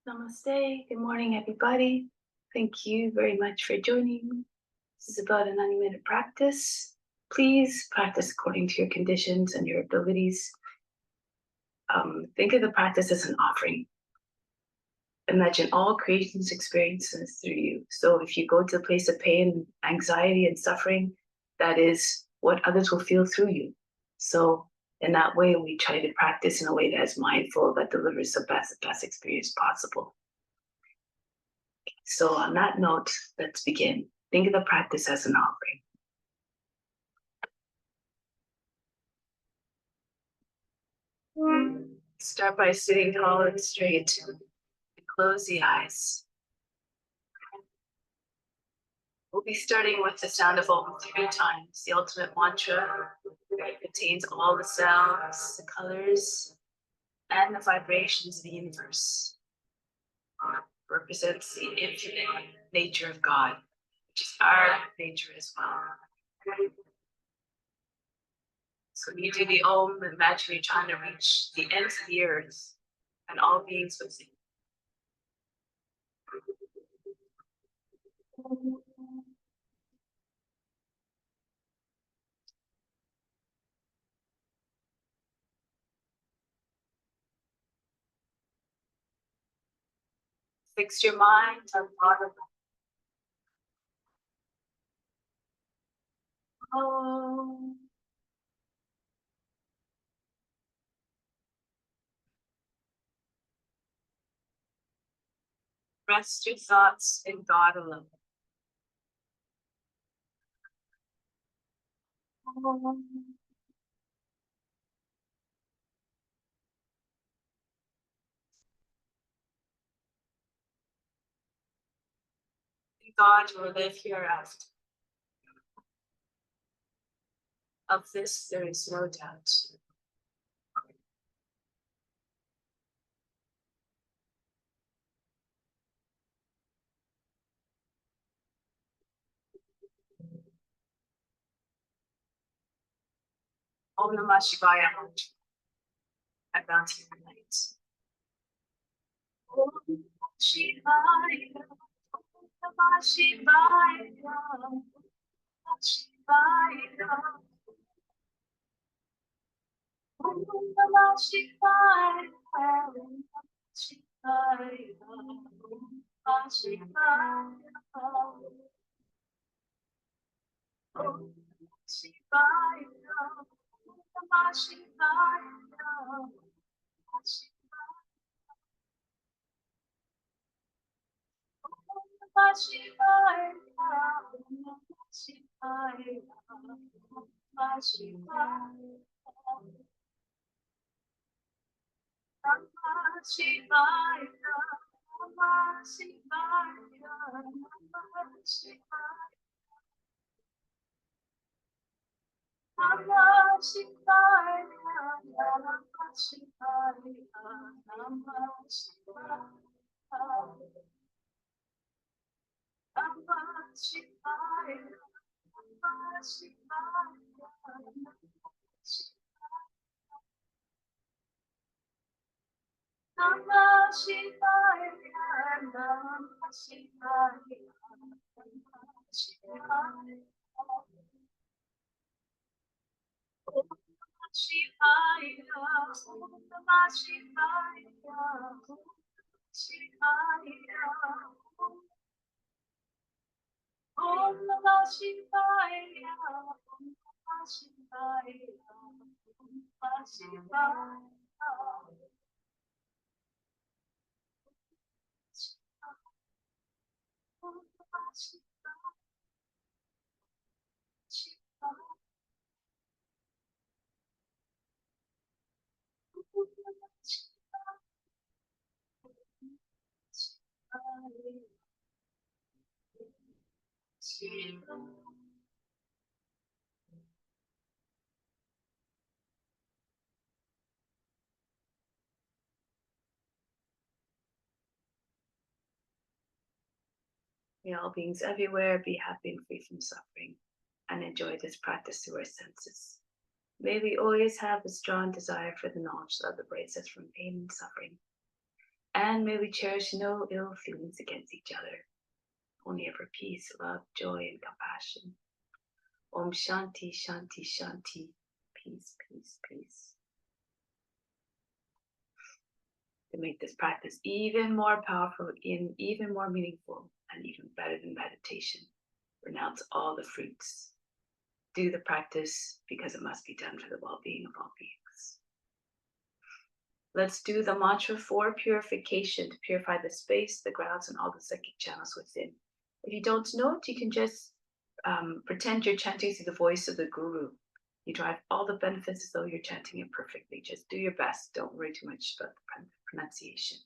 Namaste. Good morning, everybody. Thank you very much for joining me. This is about a 90-minute practice. Please practice according to your conditions and your abilities. Think of the practice as an offering. Imagine all creation's experiences through you. So if you go to a place of pain, anxiety, and suffering, that is what others will feel through you. So in that way, we try to practice in a way that is mindful, that delivers the best experience possible. So on that note, let's begin. Think of the practice as an offering. Start by sitting tall and straight. Close the eyes. We'll be starting with the sound of Om 3 times, the ultimate mantra. It contains all the sounds, the colors, and the vibrations of the universe. Represents the infinite nature of God, which is our nature as well. So when you do the Om, imagine you're trying to reach the ends of the earth and all beings within. Fix your mind on bottom. Oh. Rest your thoughts in God alone. God will live hereafter. Of this there is no doubt. Om Namah Shivaya. I bounce your night. Om Namah Shivaya. Om Namah Shivaya. Om Namah Shivaya. Om Namah Shivaya. Om Namah Shivaya. Om Namah Shivaya. Om Shivaya, Namah Shivaya, Namah Shivaya, Namah Shivaya, Namah Shivaya, Namah Shivaya, Namah Shivaya, Namah Shivaya, Namah Shivaya. Namah Shivaya, Namah Shivaya, Namah Shivaya, Namah Shivaya, Namah Shivaya, Namah Shivaya, Namah Shivaya, Namah Shivaya. Om Namah Shivaya, Om Namah Shivaya, Om Shivaya, Om Namah Shivaya, Om Namah Shivaya, Om Namah Shivaya. Om Namah Shivaya, Shivaya. May all beings everywhere be happy and free from suffering, and enjoy this practice through our senses. May we always have a strong desire for the knowledge that liberates us from pain and suffering, And may we cherish no ill feelings against each other, only ever peace, love, joy, and compassion. Om Shanti, Shanti, Shanti. Peace, peace, peace. To make this practice even more powerful, even more meaningful, and even better than meditation, renounce all the fruits. Do the practice because it must be done for the well-being of all beings. Let's do the mantra for purification, to purify the space, the grounds, and all the psychic channels within. If you don't know it, you can just pretend you're chanting through the voice of the guru. You derive all the benefits as though you're chanting it perfectly. Just do your best. Don't worry too much about the pronunciation.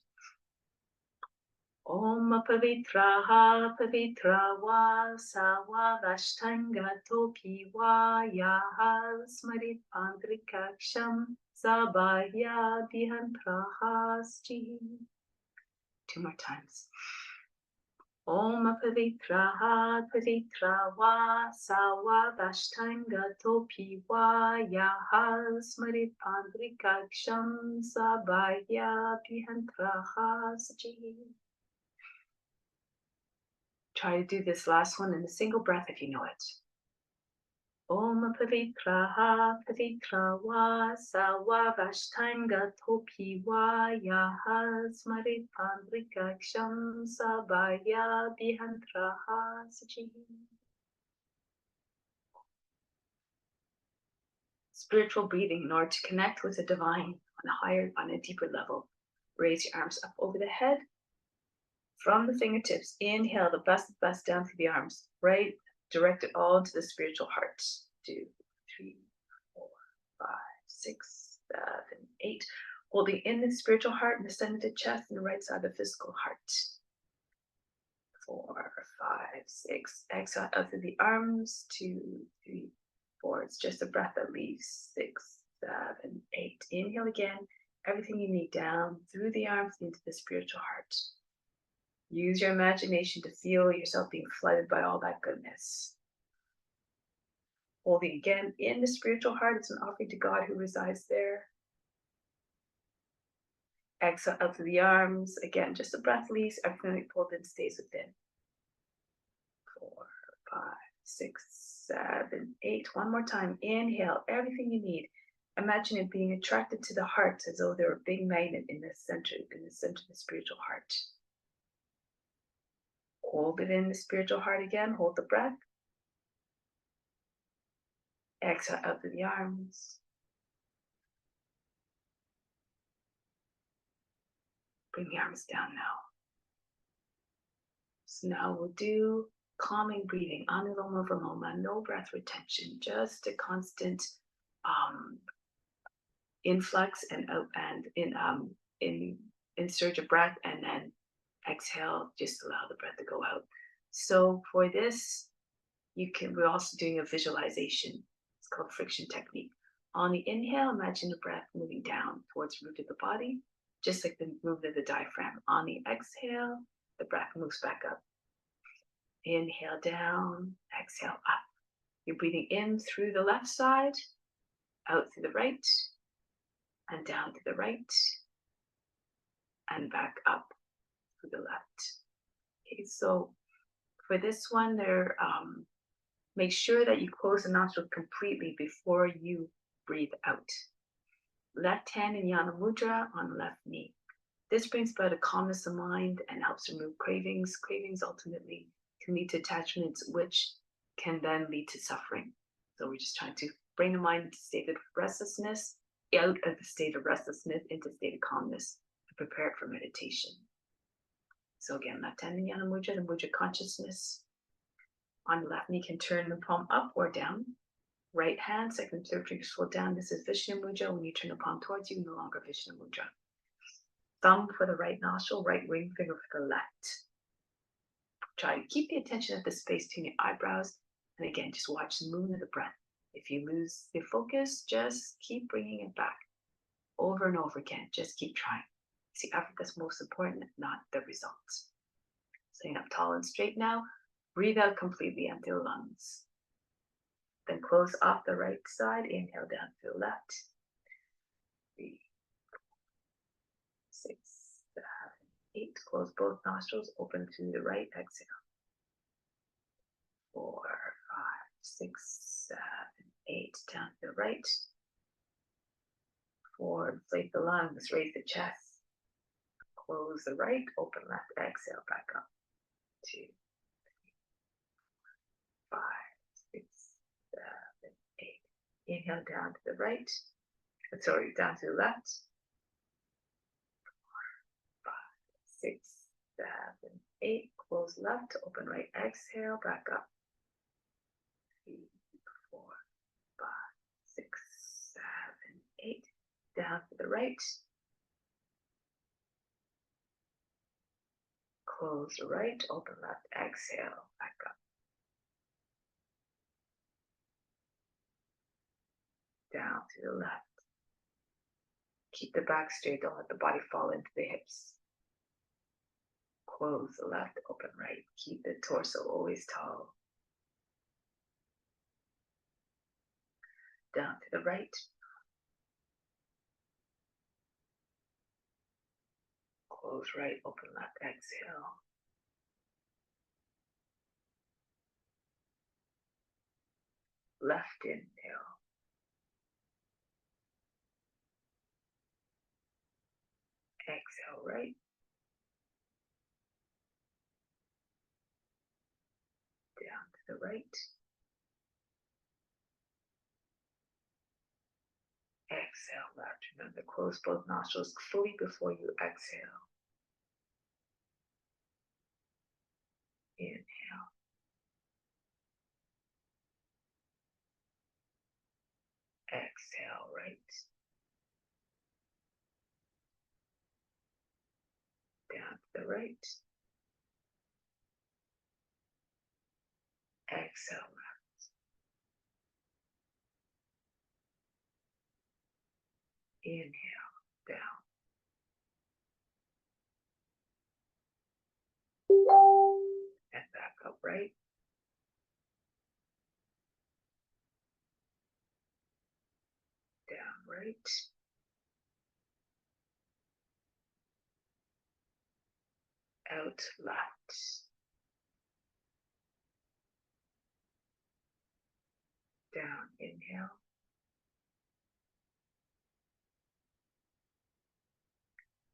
Om pavitraha pavitra va sawa vashtanga topi va yaha smarit pandrikaksham sabaya dihantrahasti. 2 more times. Om pavitraha pavitra va sawa vashtanga topi va yaha smarit pandrikaksham sabaya dihantrahasti. Try to do this last one in a single breath if you know it. Om pavitraha pavitra va sawa vashtanga topi va yaha smarit pandrikaksham sabaya dihantraha sachi. Spiritual breathing in order to connect with the divine on a deeper level. Raise your arms up over the head. From the fingertips, inhale the best down through the arms, right? Direct it all to the spiritual heart. 2, 3, 4, 5, 6, 7, 8. Holding in the spiritual heart in the center of the chest and the right side of the physical heart. 4, 5, 6. Exhale out through the arms. 2, 3, 4. It's just a breath that leaves. 6, 7, 8. Inhale again. Everything you need down through the arms into the spiritual heart. Use your imagination to feel yourself being flooded by all that goodness. Holding again in the spiritual heart, it's an offering to God who resides there. Exhale out through the arms. Again, just a breath leaves, everything that pulled in stays within. 4, 5, 6, 7, 8. One more time. Inhale, everything you need. Imagine it being attracted to the heart as though there were a big magnet in the center of the spiritual heart. Hold it in the spiritual heart again. Hold the breath. Exhale out through the arms. Bring the arms down now. So now we'll do calming breathing. Anuloma Viloma. No breath retention. Just a constant influx and out and in surge of breath, and then exhale. Just allow the breath to go out. So for this, we're also doing a visualization. It's called friction technique. On the inhale, imagine the breath moving down towards the root of the body, just like the movement of the diaphragm. On the exhale, the breath moves back up. Inhale down, exhale up. You're breathing in through the left side, out through the right, and down to the right, and back up through the left. Okay, so for this one, make sure that you close the nostril completely before you breathe out. Left hand in Yana Mudra on the left knee. This brings about a calmness of mind and helps remove cravings. Cravings ultimately can lead to attachments, which can then lead to suffering. So we're just trying to bring the mind into a state of restlessness, out of the state of restlessness into a state of calmness, to prepare it for meditation. So again, left hand in Yana Mudra, the Mudra consciousness. On the left knee, can turn the palm up or down. Right hand, second and third fingers fold down. This is Vishnu Mudra. When you turn the palm towards you, no longer Vishnu Mudra. Thumb for the right nostril, right ring finger for the left. Try to keep the attention at the space between your eyebrows. And again, just watch the movement of the breath. If you lose the focus, just keep bringing it back over and over again. Just keep trying. It's the effort that's most important, not the results. Sitting up tall and straight now. Breathe out completely, empty the lungs. Then close off the right side. Inhale down to the left. 3, 4, 6, 7, 8. Close both nostrils, open through the right, exhale. 4, 5, 6, 7, 8. Down to the right. 4, inflate the lungs, raise the chest. Close the right, open left, exhale, back up. 2, 5, 6, 7, 8. Inhale down to the right. Sorry, down to the left. 5, 6, 7, 8. Close left, open right, exhale, back up. 3, 4, 5, 6, 7, 8. Down to the right. Close the right, open left, exhale, back up. Down to the left. Keep the back straight, don't let the body fall into the hips. Close the left, open right. Keep the torso always tall. Down to the right. Close right, open left, exhale. Left inhale. Exhale right. Down to the right. Exhale left. Remember, close both nostrils fully before you exhale. Inhale. Exhale right. Down to the right. Exhale left. Inhale down. And back up right. Down right. Out left. Down inhale.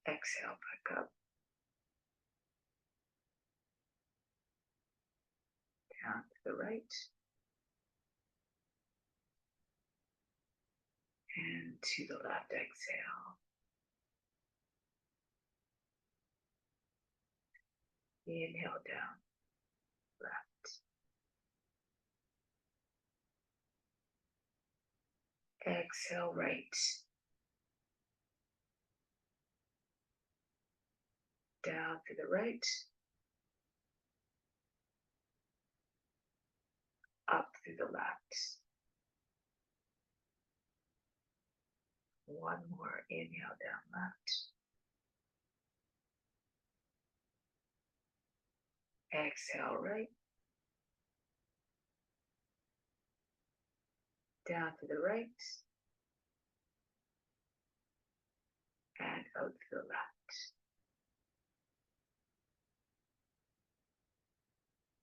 Exhale back up. Down to the right. And to the left, exhale. Inhale down, left. Exhale right. Down to the right. Up to the left. One more, inhale down left. Exhale right. Down to the right. And out to the left.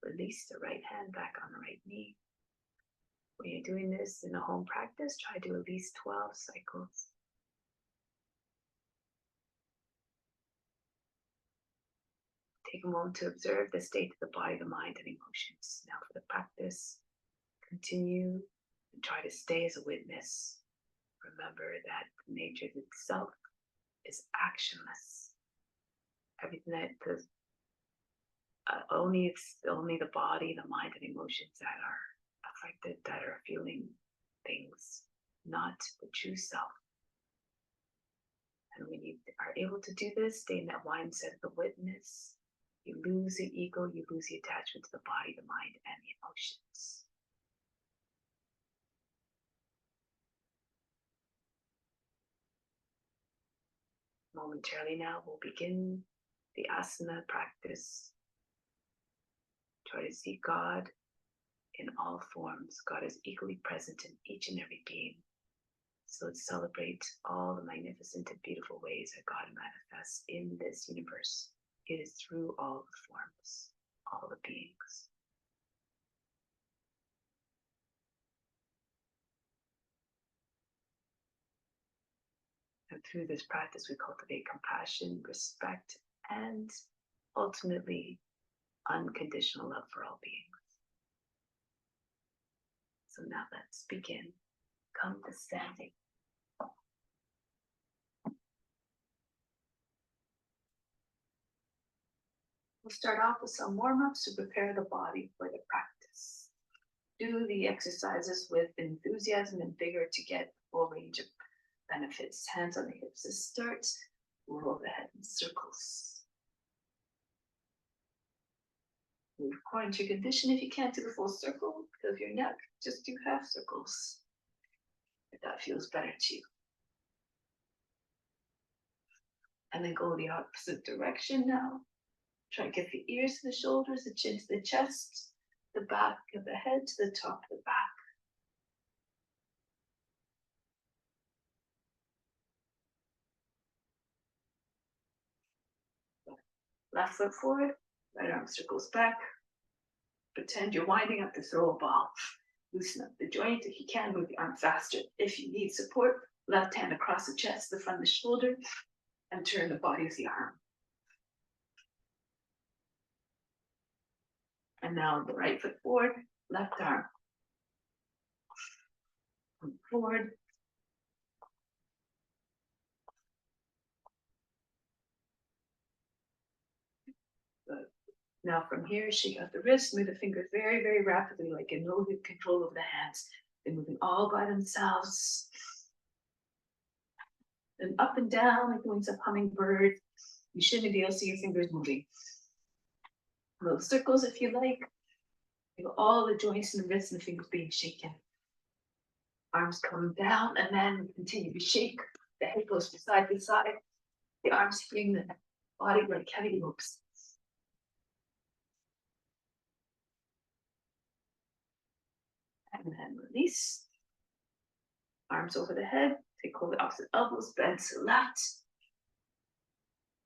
Release the right hand back on the right knee. When you're doing this in a home practice, try to do at least 12 cycles. Take a moment to observe the state of the body, the mind, and emotions. Now for the practice, continue and try to stay as a witness. Remember that nature itself is actionless. Everything that does, it's only the body, the mind, and emotions that are affected, that are feeling things, not the true self. And when you are able to do this, stay in that mindset of the witness, you lose the ego, you lose the attachment to the body, the mind, and the emotions. Momentarily now, we'll begin the asana practice. Try to see God in all forms. God is equally present in each and every being. So let's celebrate all the magnificent and beautiful ways that God manifests in this universe. It is through all the forms, all the beings. And through this practice, we cultivate compassion, respect, and ultimately unconditional love for all beings. So now let's begin. Come to standing. We'll start off with some warm-ups to prepare the body for the practice. Do the exercises with enthusiasm and vigor to get full range of benefits. Hands on the hips to start. Roll the head in circles. Move according to your condition. If you can't do the full circle because of your neck, just do half circles. If that feels better to you. And then go the opposite direction now. Try to get the ears to the shoulders, the chin to the chest, the back of the head to the top of the back. Left foot forward, right arm circles back. Pretend you're winding up to throw a ball. Loosen up the joint. If you can, move the arm faster. If you need support, left hand across the chest, the front of the shoulder, and turn the body with the arm. And now the right foot forward, left arm. Forward. Good. Now from here, shake out the wrists, move the fingers very, very rapidly, like in no control of the hands. They're moving all by themselves. Then up and down, like the wings of a hummingbird. You shouldn't be able to see your fingers moving. Little circles if you like. Feel all the joints in the wrists and the fingers being shaken. Arms coming down, and then continue to shake. The head goes from side to side. The arms hitting the body like heavy ropes. And then release. Arms over the head. Take hold of the opposite elbows. Bend to the left.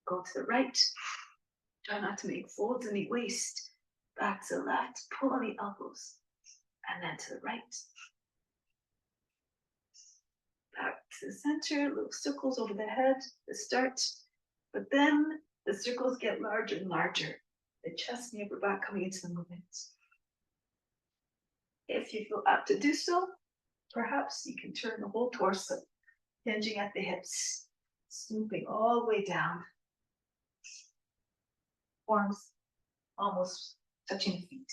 Go to the right. Try not to make folds in the waist. Back to the left. Pull on the elbows. And then to the right. Back to the center. Little circles over the head to start. But then the circles get larger and larger. The chest and the upper back coming into the movement. If you feel apt to do so, perhaps you can turn the whole torso, hinging at the hips, swooping all the way down. Arms almost touching the feet.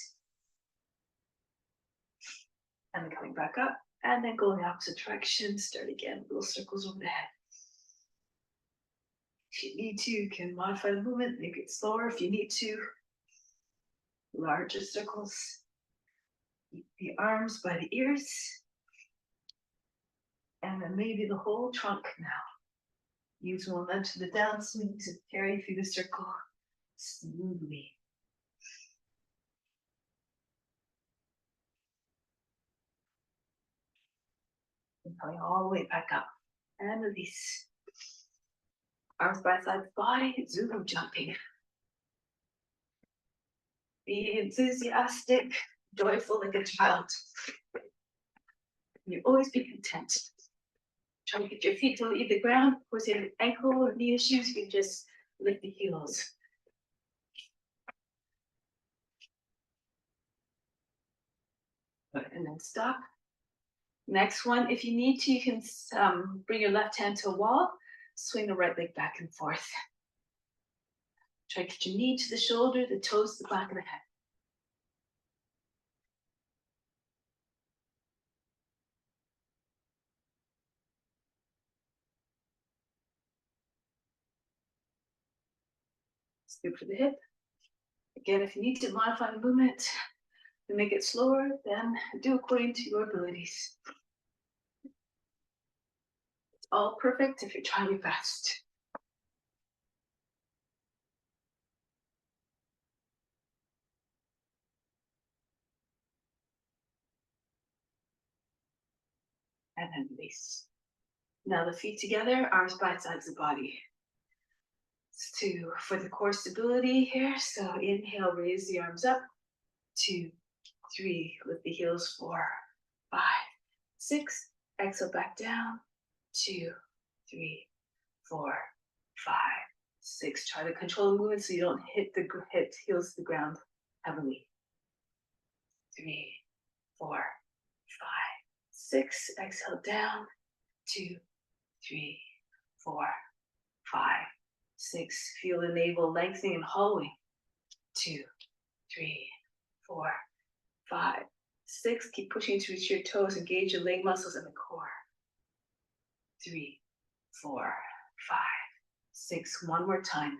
And then coming back up, and then going the opposite direction. Start again, little circles over the head. If you need to, you can modify the movement, make it slower if you need to. Larger circles. Keep the arms by the ears. And then maybe the whole trunk now. Use momentum of the downswing to carry through the circle smoothly. And coming all the way back up. And release. Arms by side of the body, Zulu jumping. Be enthusiastic, joyful like a child. You always be content. Try to get your feet to leave the ground. Of course, you have ankle or knee issues, you can just lift the heels. And then stop. Next one, if you need to, you can bring your left hand to a wall, swing the right leg back and forth. Try to get your knee to the shoulder, the toes to the back of the head. Scoop for the hip. Again, if you need to modify the movement to make it slower, then do according to your abilities. It's all perfect if you're trying your best. And then release. Now the feet together, arms by sides of the body. for the core stability here. So inhale, raise the arms up. 2, 3, lift the heels. 4, 5, 6. Exhale back down. 2, 3, 4, 5, 6. Try to control the movement so you don't hit the heels to the ground heavily. 3, 4, 5, 6. Exhale down. 2, 3, 4, 5, 6. Feel the navel lengthening and hollowing. 2, 3, 4, 5, 6. Keep pushing to reach your toes. Engage your leg muscles and the core. 3, 4, 5, 6. One more time.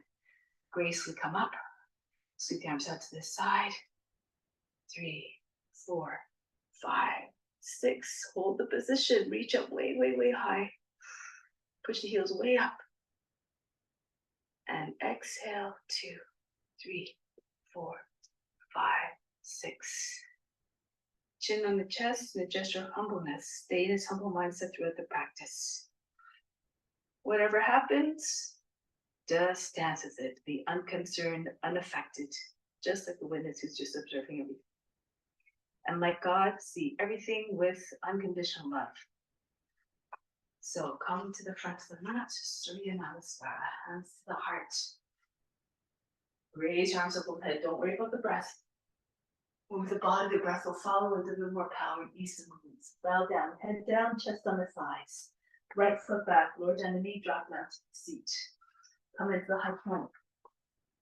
Gracefully come up. Sweep the arms out to the side. 3, 4, 5, 6. Hold the position. Reach up way, way, way high. Push the heels way up. And exhale. 2, 3, 4, 5, 6. Chin on the chest and a gesture of humbleness. Stay in this humble mindset throughout the practice. Whatever happens, just dance with it. Be unconcerned, unaffected, just like the witness who's just observing everything. And like God, see everything with unconditional love. So come to the front of the mat, Surya Namaskara, hands to the heart. Raise your arms up overhead. Don't worry about the breath. Move the body, the breath will follow with a little more power and ease the movements. Bow down, head down, chest on the thighs. Right foot back, lower down the knee, drop down to the seat. Come into the high plank.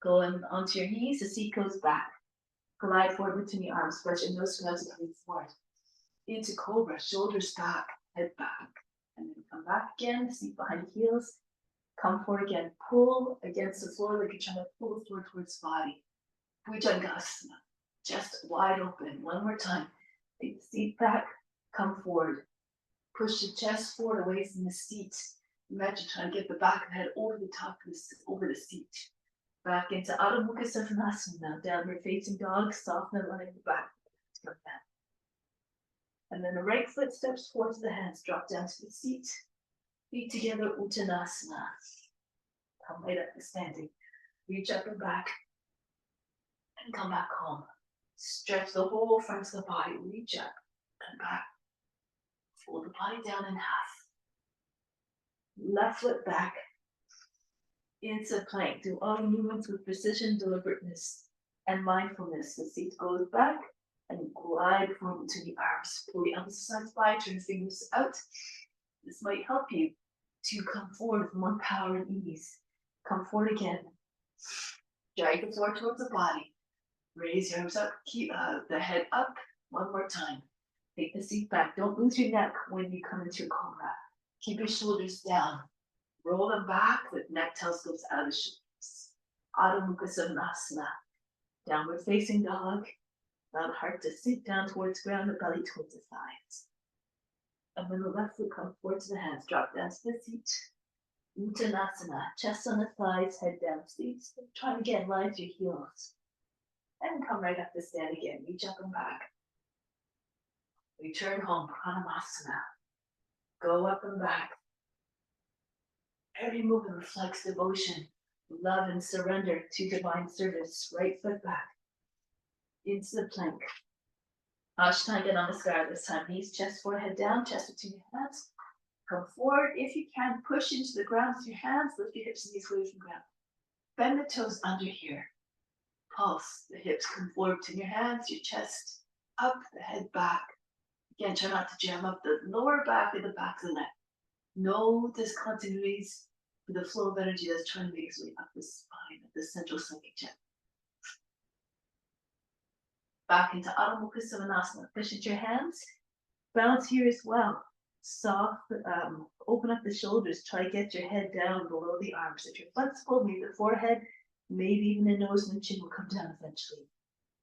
Go onto your knees, the seat goes back. Glide forward between your arms, spread your nose to nose coming forward. Into cobra, shoulders back, head back. And then come back again, seat behind the heels. Come forward again, pull against the floor like you're trying to pull the floor towards the body. Bhujangasana, just wide open. One more time. Take the seat back, come forward. Push the chest forward away from the seat. Imagine trying to get the back of the head over the top of over the seat. Back into Adho Mukha Svanasana now. Downward facing dog, soften and letting the back come down. And then the right foot steps forward to the hands, drop down to the seat. Feet together, Uttanasana. Come right up to standing. Reach up and back. And come back home. Stretch the whole front of the body. Reach up and back. Fold the body down in half. Left foot back. Into plank. Do all the movements with precision, deliberateness, and mindfulness. The seat goes back and glide forward to the arms. Pull the elbows aside, spine, turn the fingers out. This might help you to come forward with more power and ease. Come forward again. Drag the floor towards the body. Raise your arms up. Keep the head up. One more time. Take the seat back. Don't lose your neck when you come into your cobra. Keep your shoulders down. Roll them back. The neck telescopes out of the shoulders. Adho Mukha Svanasana. Downward facing dog. Allow the heart to sink down towards the ground, the belly towards the thighs. And then the left foot comes forward to the hands. Drop down to the seat. Uttanasana. Chest on the thighs, head down. Seats. Try again. Line to your heels. And come right up to stand again. Reach up and back. Return home. Pranamasana. Go up and back. Every movement reflects devotion, love, and surrender to divine service. Right foot back. Into the plank. Ashtanga Namaskara this time. Knees, chest, forehead down, chest between your hands. Come forward. If you can, push into the ground with your hands. Lift your hips and knees away from the ground. Bend the toes under here. Pulse. The hips come forward between your hands, your chest up, the head back. Again, try not to jam up the lower back or the back of the neck. No discontinuities for the flow of energy that's trying to make its way up the spine, up the central psychic chakra. Back into Adho Mukha Svanasana. Push at your hands. Bounce here as well. Soft, open up the shoulders. Try to get your head down below the arms. If you're flexible, maybe the forehead, maybe even the nose and the chin will come down eventually.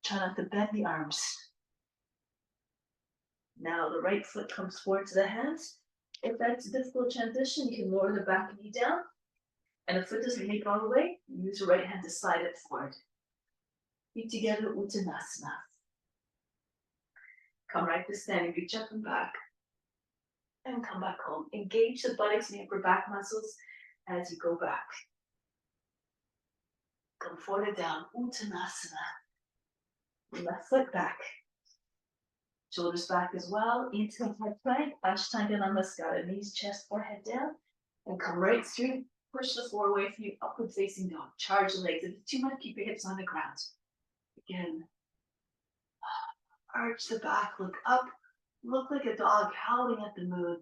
Try not to bend the arms. Now the right foot comes forward to the hands. If that's a difficult transition, you can lower the back knee down. And the foot doesn't make it all the way, use your right hand to slide it forward. Feet together, Uttanasana. Come right to standing, reach up and back. And come back home. Engage the buttocks and the upper back muscles as you go back. Come forward and down, Uttanasana. Left foot back. Shoulders back as well, into the high plank, Ashtanga Namaskara, knees, chest, forehead down, and come right through. Push the floor away from you, upward facing dog. Charge the legs. If it's too much, keep your hips on the ground. Again, arch the back, look up, look like a dog howling at the moon.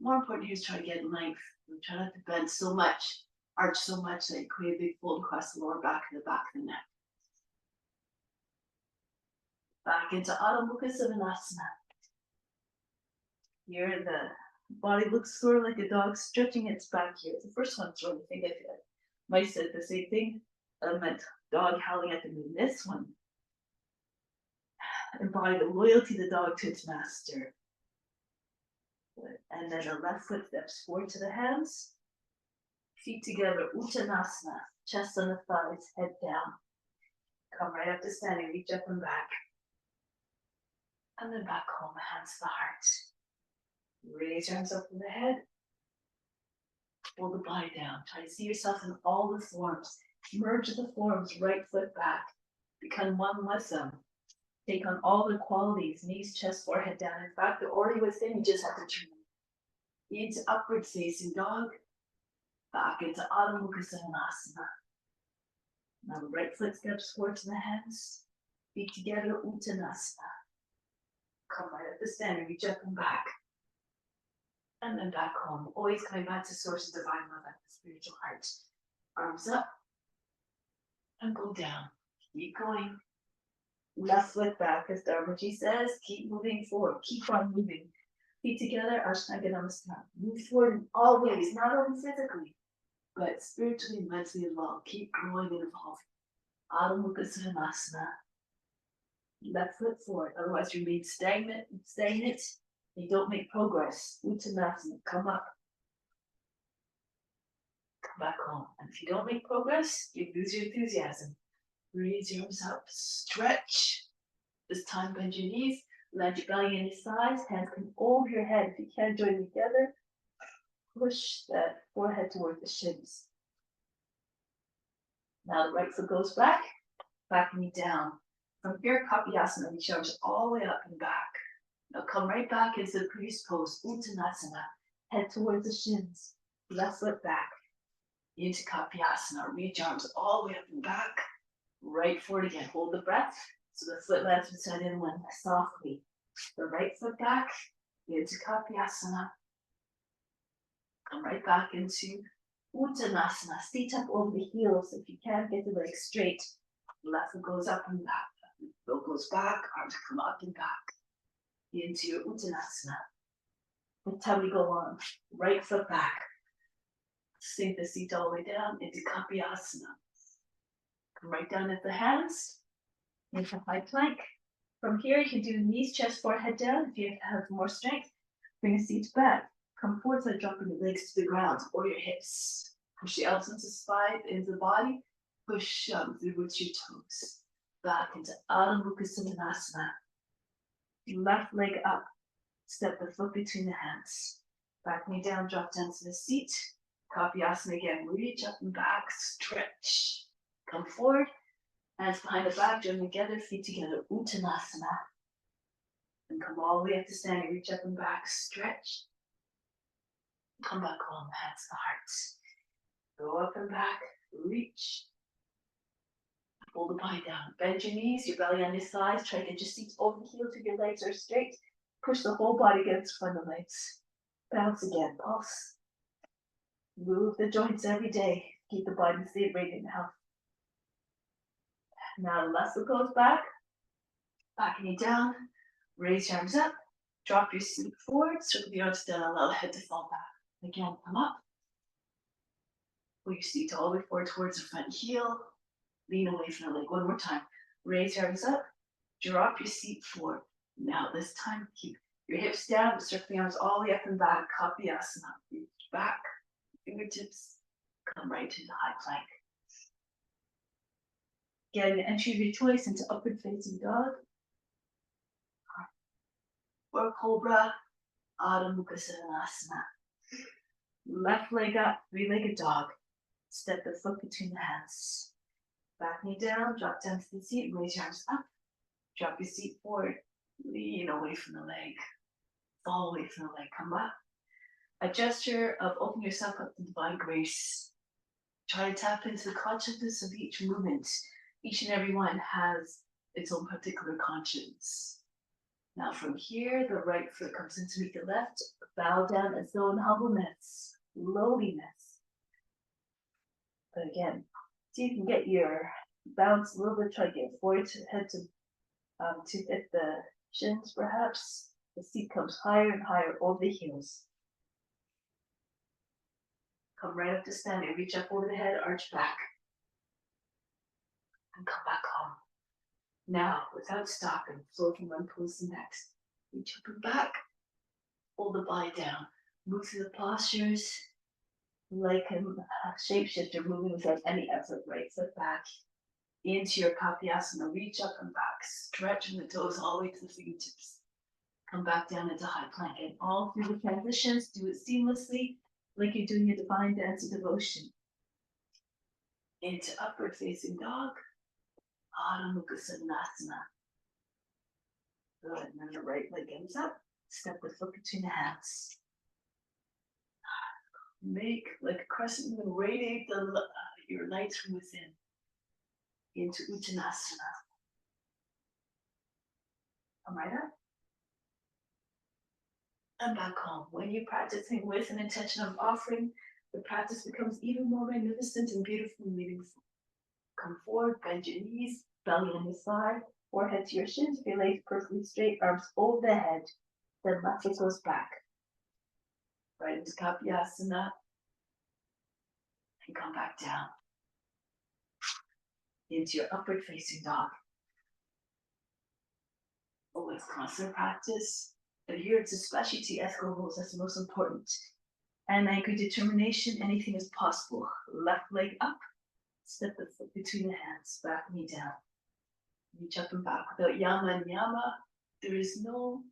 More important here is try to get length. Try not to bend so much, arch so much that you create a big fold across the lower back and the back of the neck. Back into Adho Mukha Svanasana. Here the body looks sort of like a dog stretching its back here. The first one's wrong. I think I might have said the same thing. I meant dog howling at the moon. This one, embody the loyalty of the dog to its master. Good. And then the left foot steps forward to the hands. Feet together, Uttanasana. Chest on the thighs, head down. Come right up to standing, reach up and back. And then back home, hands to the heart. Raise your arms up from the head. Pull the body down. Try to see yourself in all the forms. Merge the forms, right foot back. Become one with them. Take on all the qualities, knees, chest, forehead down. In fact, they're already within, you just have to turn into upward facing dog. Back into Adho Mukha Svanasana. Now the right foot steps forward to the hands. Feet together, Uttanasana. Come right up to standing, reach up and back. And then back home. Always coming back to source of divine love at the spiritual heart. Arms up. And go down. Keep going. Left foot back, as Dharmaji says. Keep moving forward. Keep on moving. Feet together, Ashtanga Namaskara. Move forward in all ways, not only physically, but spiritually and mentally as well. Keep growing and evolving. Adho Mukha Svanasana. Left foot forward, otherwise you remain stagnant. You don't make progress. Uttanasana, come up. Come back home. And if you don't make progress, you lose your enthusiasm. Raise your arms up, stretch. This time bend your knees, land your belly in your thighs, hands come over your head. If you can't join together, push that forehead toward the shins. Now the right foot goes back knee down. From here, Kapyasana, reach arms all the way up and back. Now come right back into the previous pose, Uttanasana. Head towards the shins, left foot back. Into Kapyasana, reach arms all the way up and back. Right forward again, hold the breath. So the foot lands beside inland softly. The right foot back, into Kapyasana. Come right back into Uttanasana. Seat up over the heels. If you can't get the legs straight, left foot goes up and back. Foot goes back, arms come up and back. Into your Uttanasana. The tummy go on. Right foot back. Sink the seat all the way down into Kapyasana. Come right down at the hands. Into high plank. From here, you can do knees, chest, forehead down. If you have more strength, bring the seat back. Come forward, so dropping your legs to the ground or your hips. Push the elbows into the spine, into the body. Push through with your toes. Back into Adho Mukha Svanasana. Left leg up. Step the foot between the hands. Back knee down, drop down to the seat. Kapyasana again. Reach up and back, stretch. Come forward. Hands behind the back, join together, feet together, Uttanasana. And come all the way up to standing, reach up and back, stretch. Come back home, hands to the heart. Go up and back, reach. Pull the body down, bend your knees, your belly on your thighs, try to get your seats over the heels if your legs are straight. Push the whole body against the front of the legs. Bounce again, pulse. Move the joints every day, keep the body safe, radiant health. Now the left foot goes back knee down, raise your arms up, drop your seat forward, circle the arms down, allow the head to fall back. Again, come up. Pull your seat all the way forward towards the front heel, lean away from the leg. One more time. Raise your arms up, drop your seat forward. Now this time, keep your hips down, but circle the arms all the way up and back, Kapyasana. Reach back, fingertips, come right to the high plank. Getting the entry of your choice into upward facing dog. Or cobra, Adho Mukha Svanasana. Left leg up, three-legged dog. Step the foot between the hands. Back knee down, drop down to the seat, raise your arms up. Drop your seat forward, lean away from the leg. Fall away from the leg, come up. A gesture of opening yourself up to divine grace. Try to tap into the consciousness of each movement. Each and every one has its own particular conscience. Now from here, the right foot comes in to meet the left. Bow down as though in humbleness, lowliness. But again, see if you can get your bounce a little bit. Try to get forward to head to hit the shins perhaps. The seat comes higher and higher over the heels. Come right up to standing. Reach up over the head, arch back. And come back home. Now, without stopping, flow from one pose to the next. Reach up and back. Hold the body down. Move through the postures like a shapeshifter, moving without any effort. Right foot back into your Papyasana. Reach up and back. Stretch from the toes all the way to the fingertips. Come back down into high plank. And all through the transitions, do it seamlessly, like you're doing a divine dance of devotion. Into upward facing dog. Adho Mukha Svanasana. Good. And then the right leg ends up. Step the foot between the hands. Make like a crescent moon, radiate your light from within into Uttanasana. Come right up. And back home. When you're practicing with an intention of offering, the practice becomes even more magnificent and beautiful and meaningful. Come forward, bend your knees, belly on your side, forehead to your shins, your legs perfectly straight, arms over the head, then left foot goes back. Right into Kapyasana, and come back down. Into your upward facing dog. Always constant practice. Adhere to specialty ethical rules, that's the most important. And anchor determination, anything is possible. Left leg up, step the foot between the hands, back knee down. Reach up and back. Without yama and yama, there is no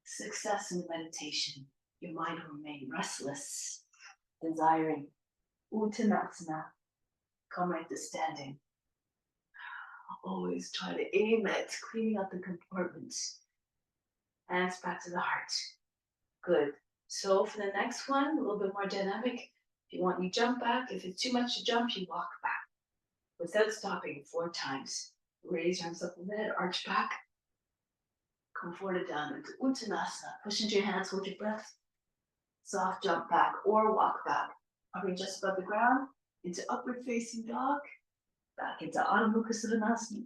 success in meditation. Your mind will remain restless, desiring. Uttanasana, come right to standing. Always try to aim at cleaning up the compartments. Hands back to the heart. Good. So for the next one, a little bit more dynamic. If you want, you jump back. If it's too much to jump, you walk back. Without stopping 4 times. Raise your arms up in the head, arch back. Come forward and down into Uttanasana. Push into your hands, hold your breath. Soft jump back or walk back. Hovering just above the ground into upward facing dog. Back into Adho Mukha Svanasana.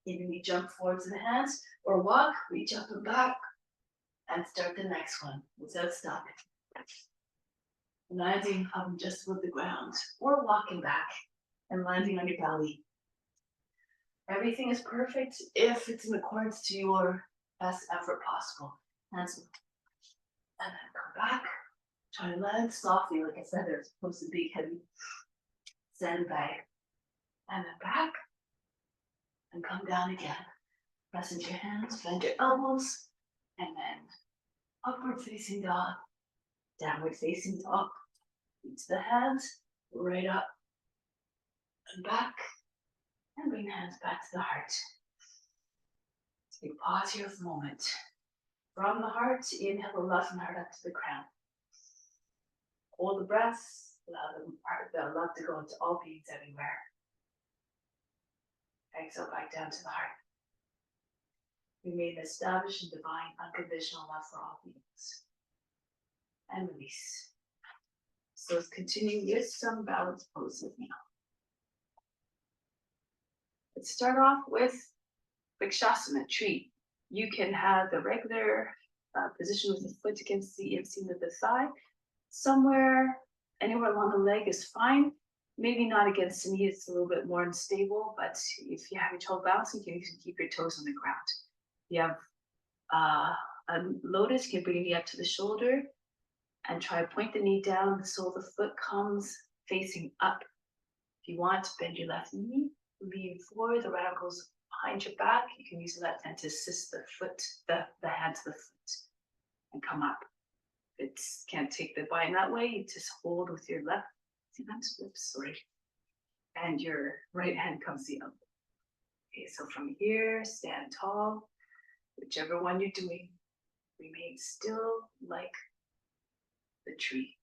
Either you jump forward to the hands or walk, reach up and back, and start the next one without stopping. Landing hovering just above the ground or walking back and landing on your belly. Everything is perfect if it's in accordance to your best effort possible. Hands up. And then come back. Try to land softly like a feather as opposed to big, heavy sandbag. And then back. And come down again. Press into your hands, bend your elbows, and then upward facing dog, downward facing dog. Reach the hands, right up and back, and bring the hands back to the heart. So you pause here for a moment. From the heart, inhale the love from the heart up to the crown. Hold the breath, allow the love to go into all beings everywhere. Exhale back down to the heart. Remain established in divine, unconditional love for all beings. And release. So let's continue with some balance poses now. Let's start off with Vrikshasana, tree. You can have the regular position with the foot against the inseam of the thigh. Somewhere, anywhere along the leg is fine. Maybe not against the knee, it's a little bit more unstable, but if you're having trouble balancing, you can keep your toes on the ground. You have a lotus, you can bring your knee up to the shoulder and try to point the knee down. The sole of the foot comes facing up. If you want, bend your left knee, lean forward, the right arm goes behind your back. You can use the left hand to assist the foot, the hand to the foot, and come up. If it can't take the bind that way, you just hold with your left Sorry. And your right hand comes the elbow. Okay, so from here, stand tall. Whichever one you're doing, remain still like the tree,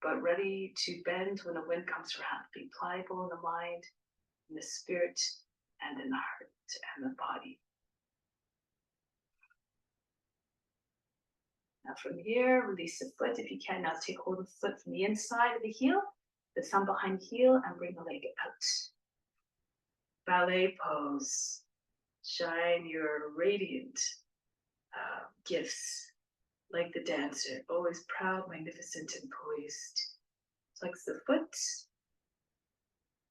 but ready to bend when the wind comes around. Be pliable in the mind, in the spirit, and in the heart and the body. Now from here, release the foot. If you can, now take hold of the foot from the inside of the heel, the thumb behind the heel, and bring the leg out. Ballet pose. Shine your radiant gifts like the dancer, always proud, magnificent, and poised. Flex the foot.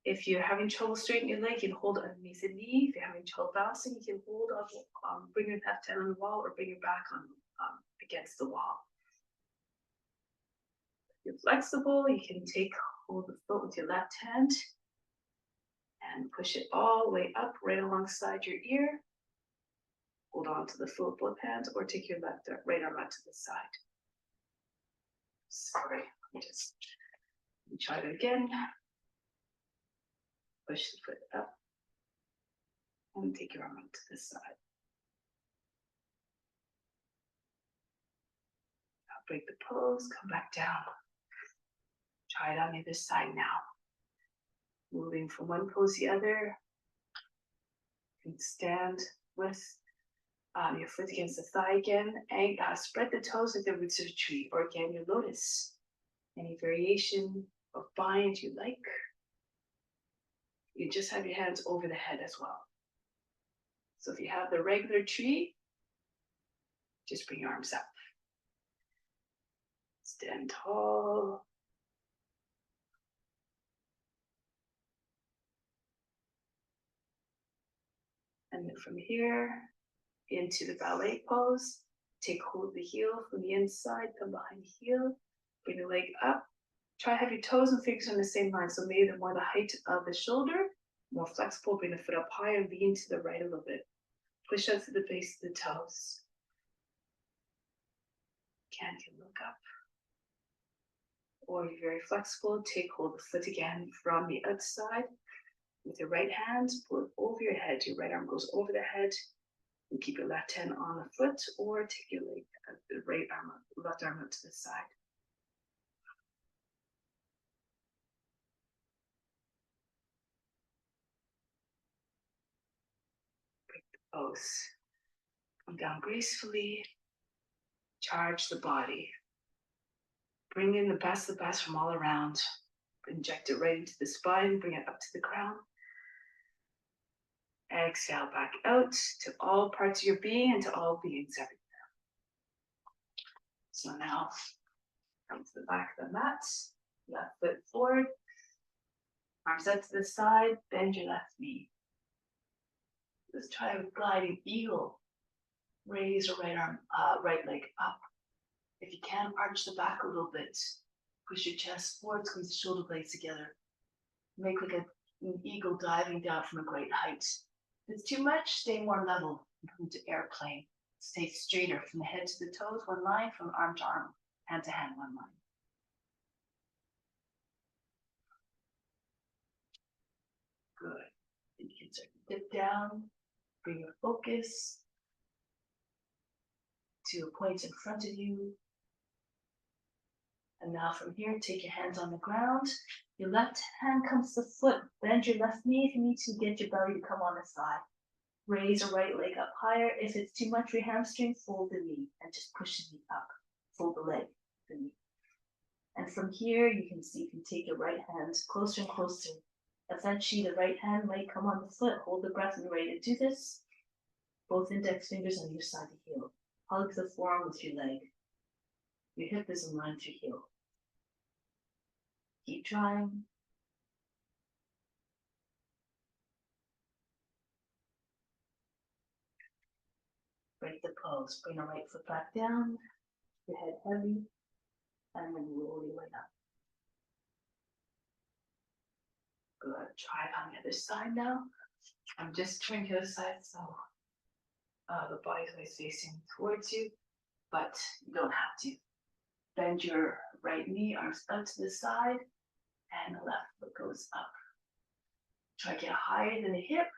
If you're having trouble straightening your leg, you can hold it underneath the knee. If you're having trouble bouncing, you can hold on, bring your left hand on the wall or bring your back on against the wall. If you're flexible, you can take hold of the foot with your left hand and push it all the way up right alongside your ear. Hold on to the foot with both hands or take your right arm out to the side. Sorry, just try it again. Push the foot up and take your arm out to the side. Now break the pose, come back down. Try it on the other side now. Moving from one pose to the other. You can stand with your foot against the thigh again, and spread the toes like the roots of a tree, or again your lotus. Any variation of bind you like. You just have your hands over the head as well. So if you have the regular tree, just bring your arms up. Stand tall. And then from here into the ballet pose, take hold of the heel from the inside, come behind the heel, bring the leg up. Try to have your toes and fingers on the same line, so maybe they're more the height of the shoulder, more flexible, bring the foot up higher, lean to the right a little bit. Push out to the base of the toes. Can look up. Or you're very flexible, take hold of the foot again from the outside. With your right hand, pull it over your head. Your right arm goes over the head. And keep your left hand on the foot, or take your leg, the left arm up to the side. Break the pose. Come down gracefully. Charge the body. Bring in the best from all around. Inject it right into the spine. Bring it up to the crown. Exhale back out to all parts of your being and to all beings everywhere. So now, come to the back of the mat. Left foot forward. Arms out to the side. Bend your left knee. Let's try a gliding eagle. Raise your right leg up. If you can, arch the back a little bit. Push your chest forward, squeeze the shoulder blades together. Make like an eagle diving down from a great height. If it's too much, stay more level and come to airplane. Stay straighter from the head to the toes, one line, from arm to arm, hand to hand, one line. Good. And you can start to dip down, bring your focus to a point in front of you. And now from here, take your hands on the ground. Your left hand comes to the foot. Bend your left knee if you need to get your belly to come on the side. Raise your right leg up higher. If it's too much for your hamstring, fold the knee and just push the knee up. Fold the leg, the knee. And from here, you can see, you can take your right hand closer and closer. Eventually, the right hand might come on the foot. Hold the breath and you're ready to do this. Both index fingers on either side of the heel. Hug the forearm with your leg. Your hip is in line with your heel. Keep trying. Break the pose. Bring the right foot back down. Your head heavy. And then roll your way up. Good. Try it on the other side now. I'm just turning to the side so the body is always facing towards you, but you don't have to. Bend your right knee, arms out to the side. And the left foot goes up. Try to get higher than the hip.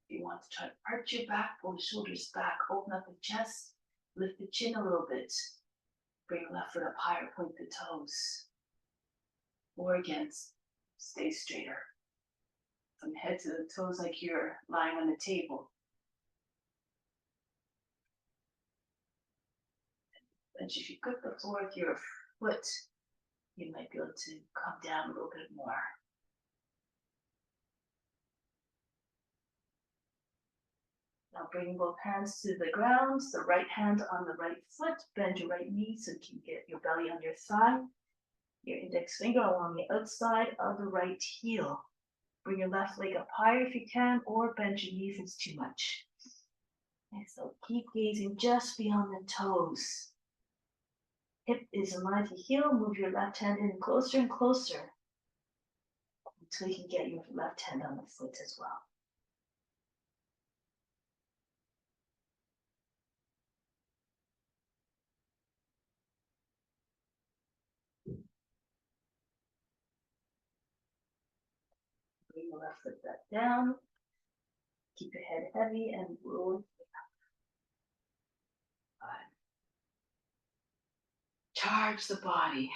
If you want to try to arch your back, pull the shoulders back, open up the chest, lift the chin a little bit. Bring the left foot up higher, point the toes. Or again, stay straighter. From head to the toes like you're lying on the table. And if you grip the floor with your foot, you might be able to come down a little bit more. Now bring both hands to the ground, the right hand on the right foot, bend your right knee so you can get your belly on your thigh. Your index finger along the outside of the right heel. Bring your left leg up higher if you can, or bend your knee if it's too much. And so keep gazing just beyond the toes. Hip is in line with the heel. Move your left hand in closer and closer until you can get your left hand on the foot as well. Bring the left foot back down. Keep your head heavy and roll it up. Charge the body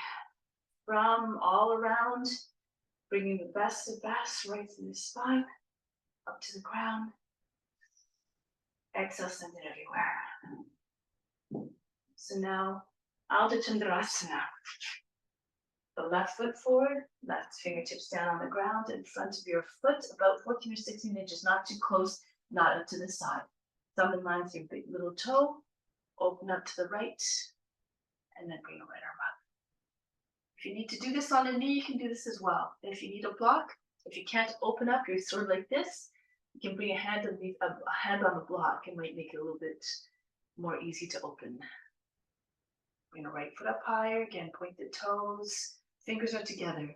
from all around, bringing the best of best right through the spine, up to the ground. Exhale, send it everywhere. So now, Ardha Chandrasana. The left foot forward, left fingertips down on the ground in front of your foot, about 14 or 16 inches, not too close, not up to the side. Thumb in line with your big little toe, open up to the right, and then bring your right arm up. If you need to do this on a knee, you can do this as well. If you need a block, if you can't open up, you're sort of like this, you can bring a hand on the block. It might make it a little bit more easy to open. Bring the right foot up higher, again, point the toes, fingers are together.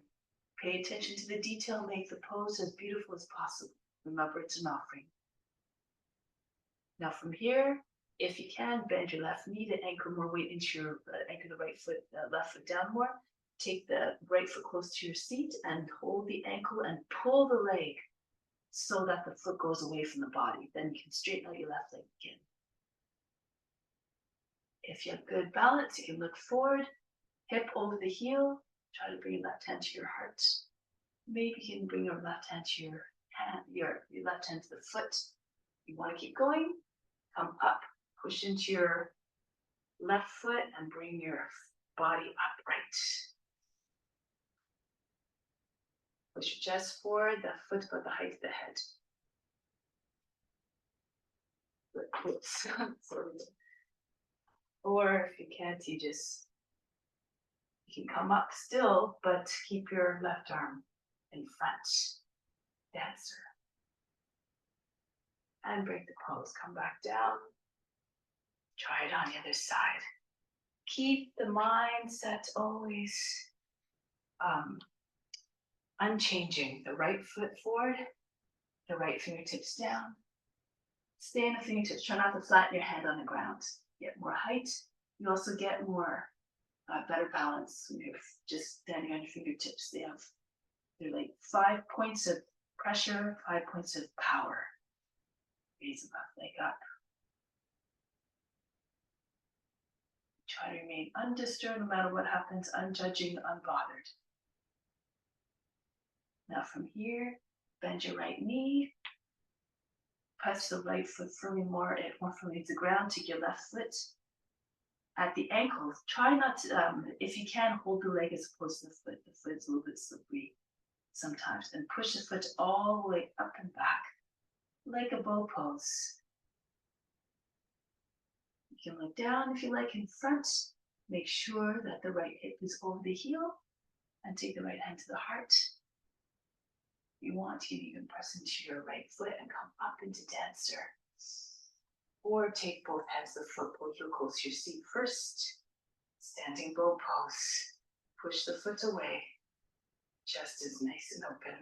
Pay attention to the detail, make the pose as beautiful as possible. Remember, it's an offering. Now from here, if you can, bend your left knee to anchor more weight into your, anchor the right foot, left foot down more. Take the right foot close to your seat and hold the ankle and pull the leg so that the foot goes away from the body. Then you can straighten out your left leg again. If you have good balance, you can look forward, hip over the heel, try to bring your left hand to your heart. Maybe you can bring your left hand to your hand, your left hand to the foot. You want to keep going, come up, push into your left foot and bring your body upright. Push your chest forward, the foot about the height of the head. Oops. Or if you can't, you can come up still, but keep your left arm in front. Dancer. And break the pose. Come back down. Try it on the other side. Keep the mindset always unchanging. The right foot forward, the right fingertips down. Stay in the fingertips. Try not to flatten your hand on the ground. Get more height. You also get more better balance when you're just standing on your fingertips. They're like 5 points of pressure, 5 points of power. Raise the left leg up. Try to remain undisturbed no matter what happens, unjudging, unbothered. Now from here, bend your right knee. Press the right foot firmly more firmly to the ground. Take your left foot at the ankles. Try not to, if you can, hold the leg as opposed to the foot. The foot is a little bit slippery sometimes. And push the foot all the way up and back, like a bow pose. You can look down if you like in front. Make sure that the right hip is over the heel and take the right hand to the heart. If you want, you can even press into your right foot and come up into dancer. Or take both hands to the foot, pull heel close to your seat first. Standing bow pose. Push the foot away. Chest is nice and open.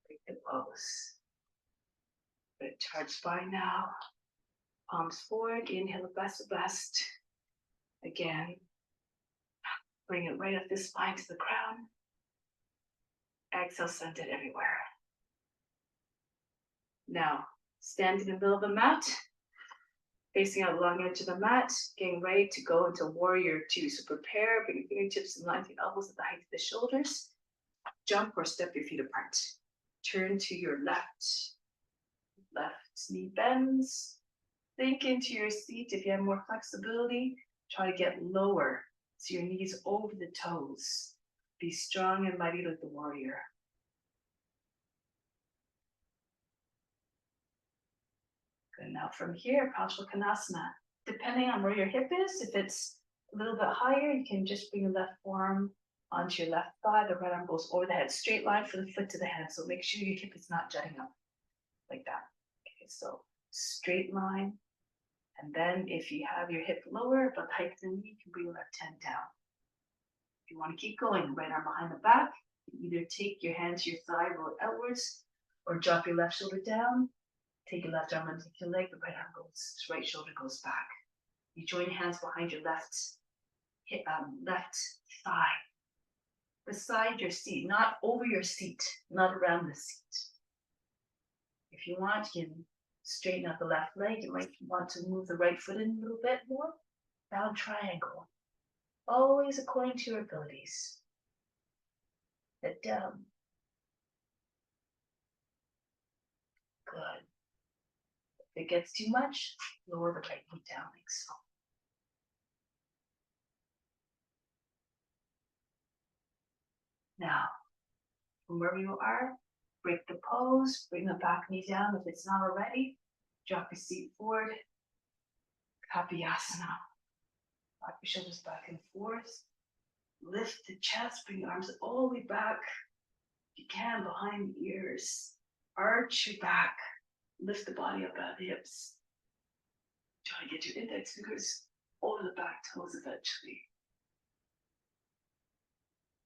Break the pose. Good charge spine now. Palms forward. Inhale, best of best. Again, bring it right up the spine to the crown. Exhale, send it everywhere. Now, stand in the middle of the mat, facing out along the edge of the mat, getting ready to go into warrior two. So prepare, bring your fingertips in line with your elbows at the height of the shoulders. Jump or step your feet apart. Turn to your left. Left knee bends. Sink into your seat. If you have more flexibility, try to get lower so your knees over the toes. Be strong and mighty like the warrior. Good. Now from here, Paschimottanasana. Depending on where your hip is, if it's a little bit higher, you can just bring your left forearm onto your left thigh. The right arm goes over the head. Straight line from the foot to the head. So make sure your hip is not jutting up like that. Okay, so straight line. And then if you have your hip lower, about the height of the knee, you can bring your left hand down. If you want to keep going, right arm behind the back, you either take your hand to your thigh, roll it outwards, or drop your left shoulder down. Take your left arm underneath your leg, the right arm goes, right shoulder goes back. You join your hands behind your left thigh, beside your seat, not over your seat, not around the seat. If you want, you can straighten out the left leg. You might want to move the right foot in a little bit more. Down triangle. Always according to your abilities. Head down. Good. If it gets too much, lower the right foot down like so. Now, from wherever you are, break the pose, bring the back knee down if it's not already. Drop your seat forward. Kapiyasana. Rock your shoulders back and forth. Lift the chest, bring your arms all the way back. If you can, behind the ears. Arch your back. Lift the body up out of the hips. Try to get your index fingers over the back toes eventually.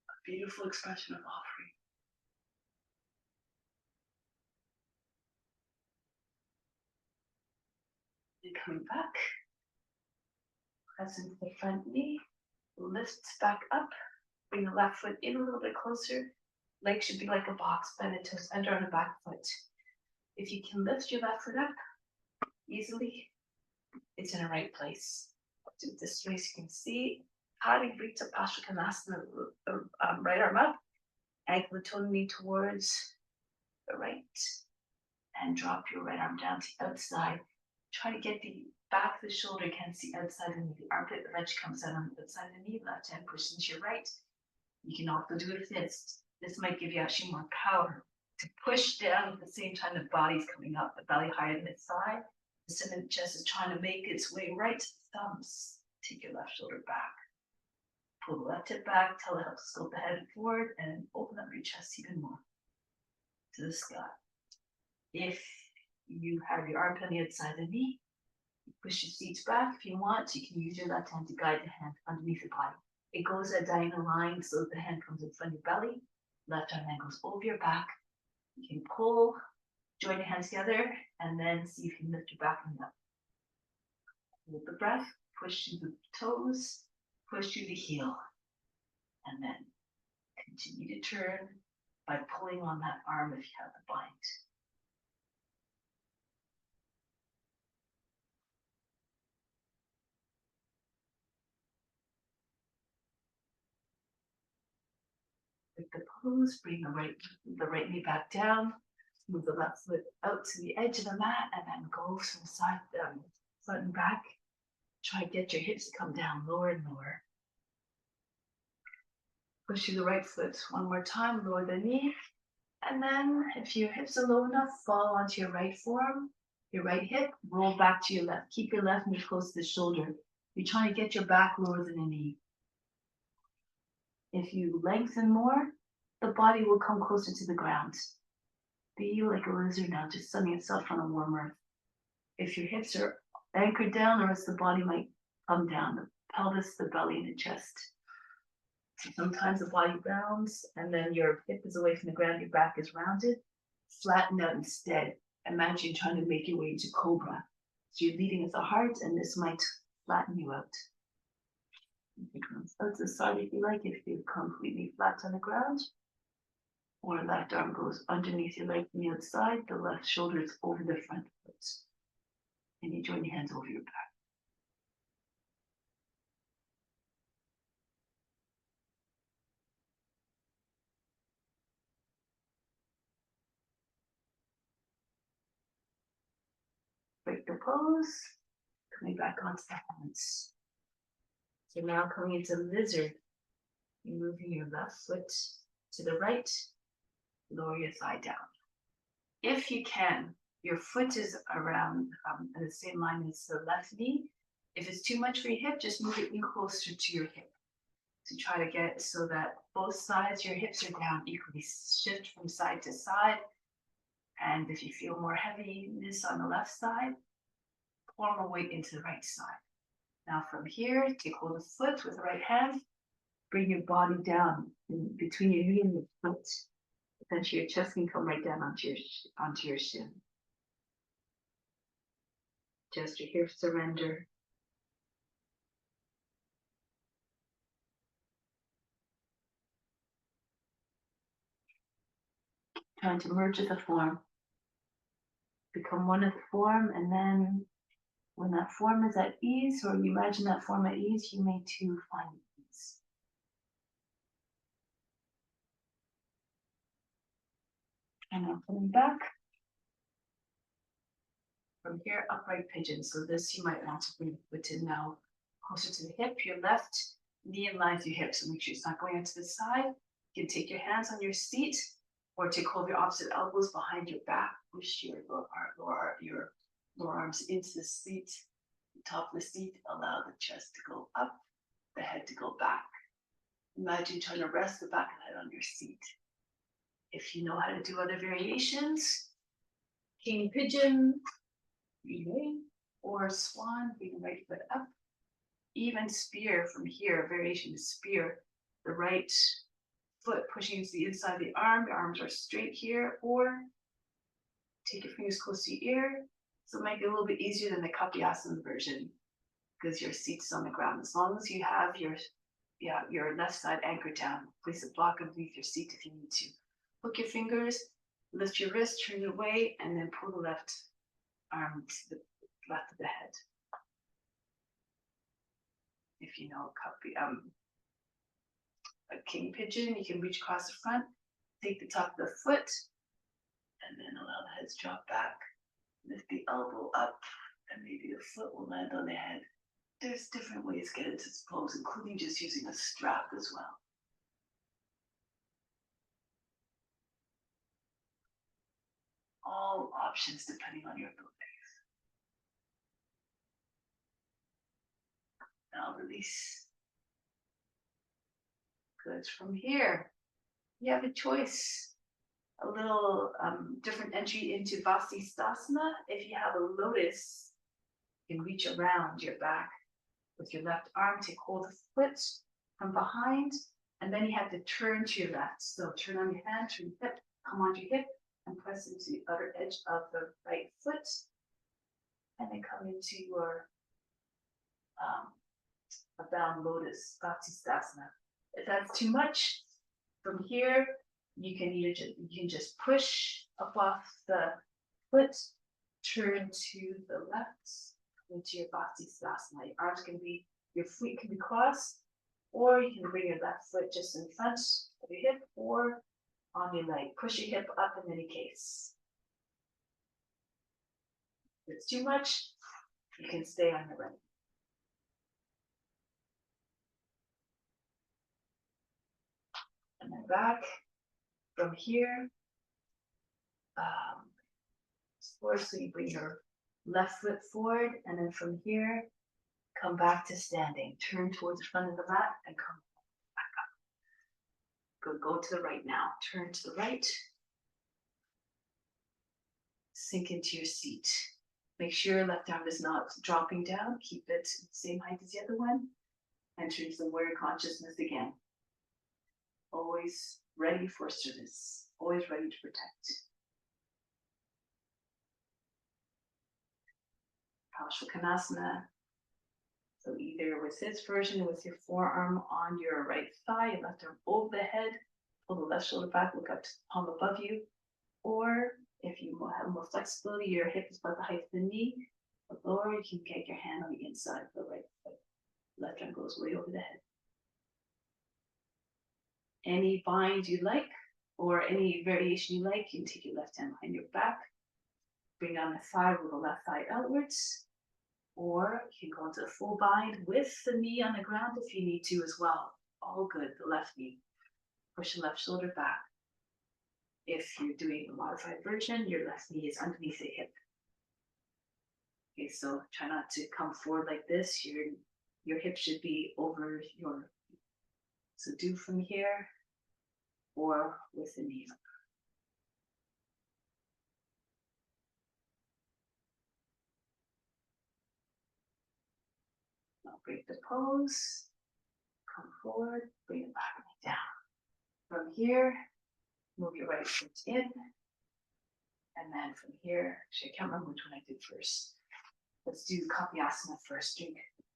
A beautiful expression of offering. And coming back, press into the front knee, lift back up, bring the left foot in a little bit closer. Leg should be like a box, bend the toes under on the back foot. If you can lift your left foot up easily, it's in the right place. Do it this way so you can see. Parivritta Paschimottanasana, right arm up, ankle the toe knee towards the right, and drop your right arm down to the outside. Try to get the back of the shoulder against the outside of the knee. The armpit eventually comes out on the outside of the knee. Left hand pushes into your right. You can also do a fist. This might give you actually more power to push down at the same time the body's coming up, the belly higher than its thigh. The center of the chest is trying to make its way right to the thumbs. Take your left shoulder back. Pull the left hip back, tell the hips to scope the head forward, and open up your chest even more to the sky. If you have your armpit on the outside of the knee, you push your seats back. If you want, you can use your left hand to guide the hand underneath the body. It goes a diagonal line so that the hand comes in front of your belly. Left arm then goes over your back. You can pull, join your hands together, and then see if you can lift your back and up. Hold the breath, push through the toes, push through the heel, and then continue to turn by pulling on that arm if you have the bind. With the pose, bring the right knee back down, move the left foot out to the edge of the mat, and then go from side, front and back. Try to get your hips to come down lower and lower. Push through the right foot one more time, lower the knee. And then if your hips are low enough, fall onto your right forearm, your right hip, roll back to your left. Keep your left knee close to the shoulder. You're trying to get your back lower than the knee. If you lengthen more, the body will come closer to the ground. Be like a lizard now, just sunning yourself on a warm earth. If your hips are anchored down, or else the body might come down, the pelvis, the belly, and the chest. Sometimes the body rounds, and then your hip is away from the ground, your back is rounded. Flatten out instead. Imagine trying to make your way into cobra. So you're leading with the heart, and this might flatten you out. You can come side to side if you like, if you're completely flat on the ground. Or left arm goes underneath your leg from the outside, the left shoulder is over the front foot. And you join your hands over your back. Break the pose, coming back onto the hands. So now coming into lizard, you're moving your left foot to the right, lower your thigh down. If you can, your foot is around in the same line as the left knee. If it's too much for your hip, just move it in closer to your hip. To try to get so that both sides, your hips are down equally. Shift from side to side. And if you feel more heaviness on the left side, pour more weight into the right side. Now from here, take hold of the foot with the right hand. Bring your body down in between your knee and your foot. Eventually your chest can come right down onto your shin. Just your hips surrender. Trying to merge with the form. Become one with the form, and then when that form is at ease, or you imagine that form at ease, you may too find ease. And now coming back. From here, upright pigeon. So this you might want to bring the foot in now closer to the hip. Your left knee in line with your hip. So make sure it's not going out to the side. You can take your hands on your seat or take hold of your opposite elbows behind your back. Push your lower arms into the seat, the top of the seat. Allow the chest to go up, the head to go back. Imagine trying to rest the back of the head on your seat. If you know how to do other variations, king pigeon, or swan, bring the right foot up. Even spear from here, variation is spear. The right foot pushing into the inside of the arm. Your arms are straight here, or take your fingers close to your ear. So it might be a little bit easier than the Kapyasana version because your seat's on the ground. As long as you have your left side anchored down, place a block underneath your seat if you need to. Hook your fingers, lift your wrist, turn it away, and then pull the left arm to the left of the head. If you know a king pigeon, you can reach across the front, take the top of the foot, and then allow the head to drop back. Lift the elbow up, and maybe the foot will land on the head. There's different ways to get into this pose, including just using a strap as well. All options depending on your abilities. Now release. Good. From here, you have a choice. A little different entry into Vasisthasana. If you have a lotus, you can reach around your back with your left arm, take hold of the foot from behind, and then you have to turn to your left. So turn on your hand, turn your hip, come onto your hip, and press into the other edge of the right foot, and then come into your a bound lotus, Vasisthasana. If that's too much, from here, you can just push up off the foot, turn to the left, into your Vasisthasana. Your feet can be crossed, or you can bring your left foot just in front of your hip or on your leg. Push your hip up in any case. If it's too much, you can stay on your right. And then back from here. So you bring your left foot forward, and then from here, come back to standing. Turn towards the front of the mat and come back up. Go to the right now. Turn to the right. Sink into your seat. Make sure your left arm is not dropping down. Keep it the same height as the other one. Enter into the warrior consciousness again. Always ready for service. Always ready to protect. Parsvakonasana. So either with this version, with your forearm on your right thigh, your left arm over the head, pull the left shoulder back, look up to the palm above you. Or if you have more flexibility, your hip is about the height of the knee, or lower, you can get your hand on the inside of the right foot. Left arm goes way over the head. Any bind you like, or any variation you like, you can take your left hand behind your back, bring down the thigh with the left thigh outwards, or you can go into a full bind with the knee on the ground if you need to as well. All good, the left knee. Push the left shoulder back. If you're doing a modified version, your left knee is underneath the hip. Okay, so try not to come forward like this. Your hip should be over your, so do from here or with the knee up. Now break the pose, come forward, bring it back and down. From here, move your right foot in, and then from here, actually I can't remember which one I did first. Let's do Kapyasana first.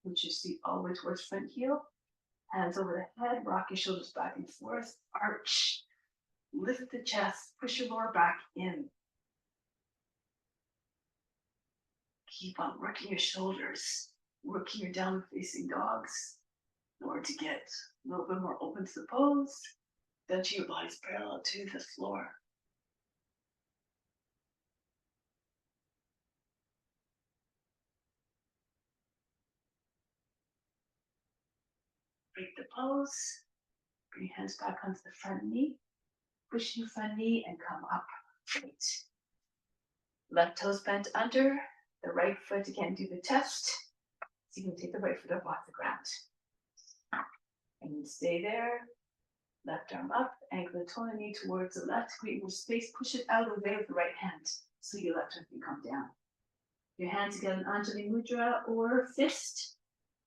Push your seat all the way towards front heel. Hands over the head, rock your shoulders back and forth, arch, lift the chest, push your lower back in. Keep on working your shoulders, working your downward facing dogs in order to get a little bit more open to the pose, then to your body's parallel to the floor. Break the pose, bring your hands back onto the front knee, push your front knee and come up. Great. Left toes bent under, the right foot again, do the test. So you can take the right foot up off the ground. And stay there. Left arm up, angle the toe and knee towards the left, create more space, push it out of the way with the right hand so your left arm can come down. Your hands again in Anjali Mudra or fist,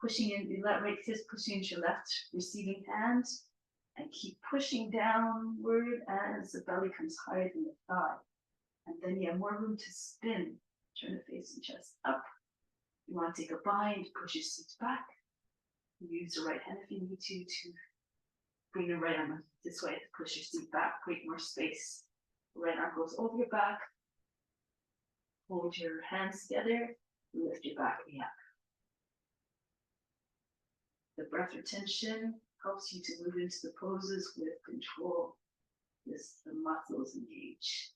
pushing in the right fist, pushing into your left receiving hand, and keep pushing downward as the belly comes higher than the thigh. And then you have more room to spin. Turn the face and chest up. You want to take a bind, push your seat back. Use the right hand if you need to bring the right arm this way, push your seat back, create more space. Right arm goes over your back. Hold your hands together, lift your back knee up. The breath retention helps you to move into the poses with control. Yes, the muscles engage.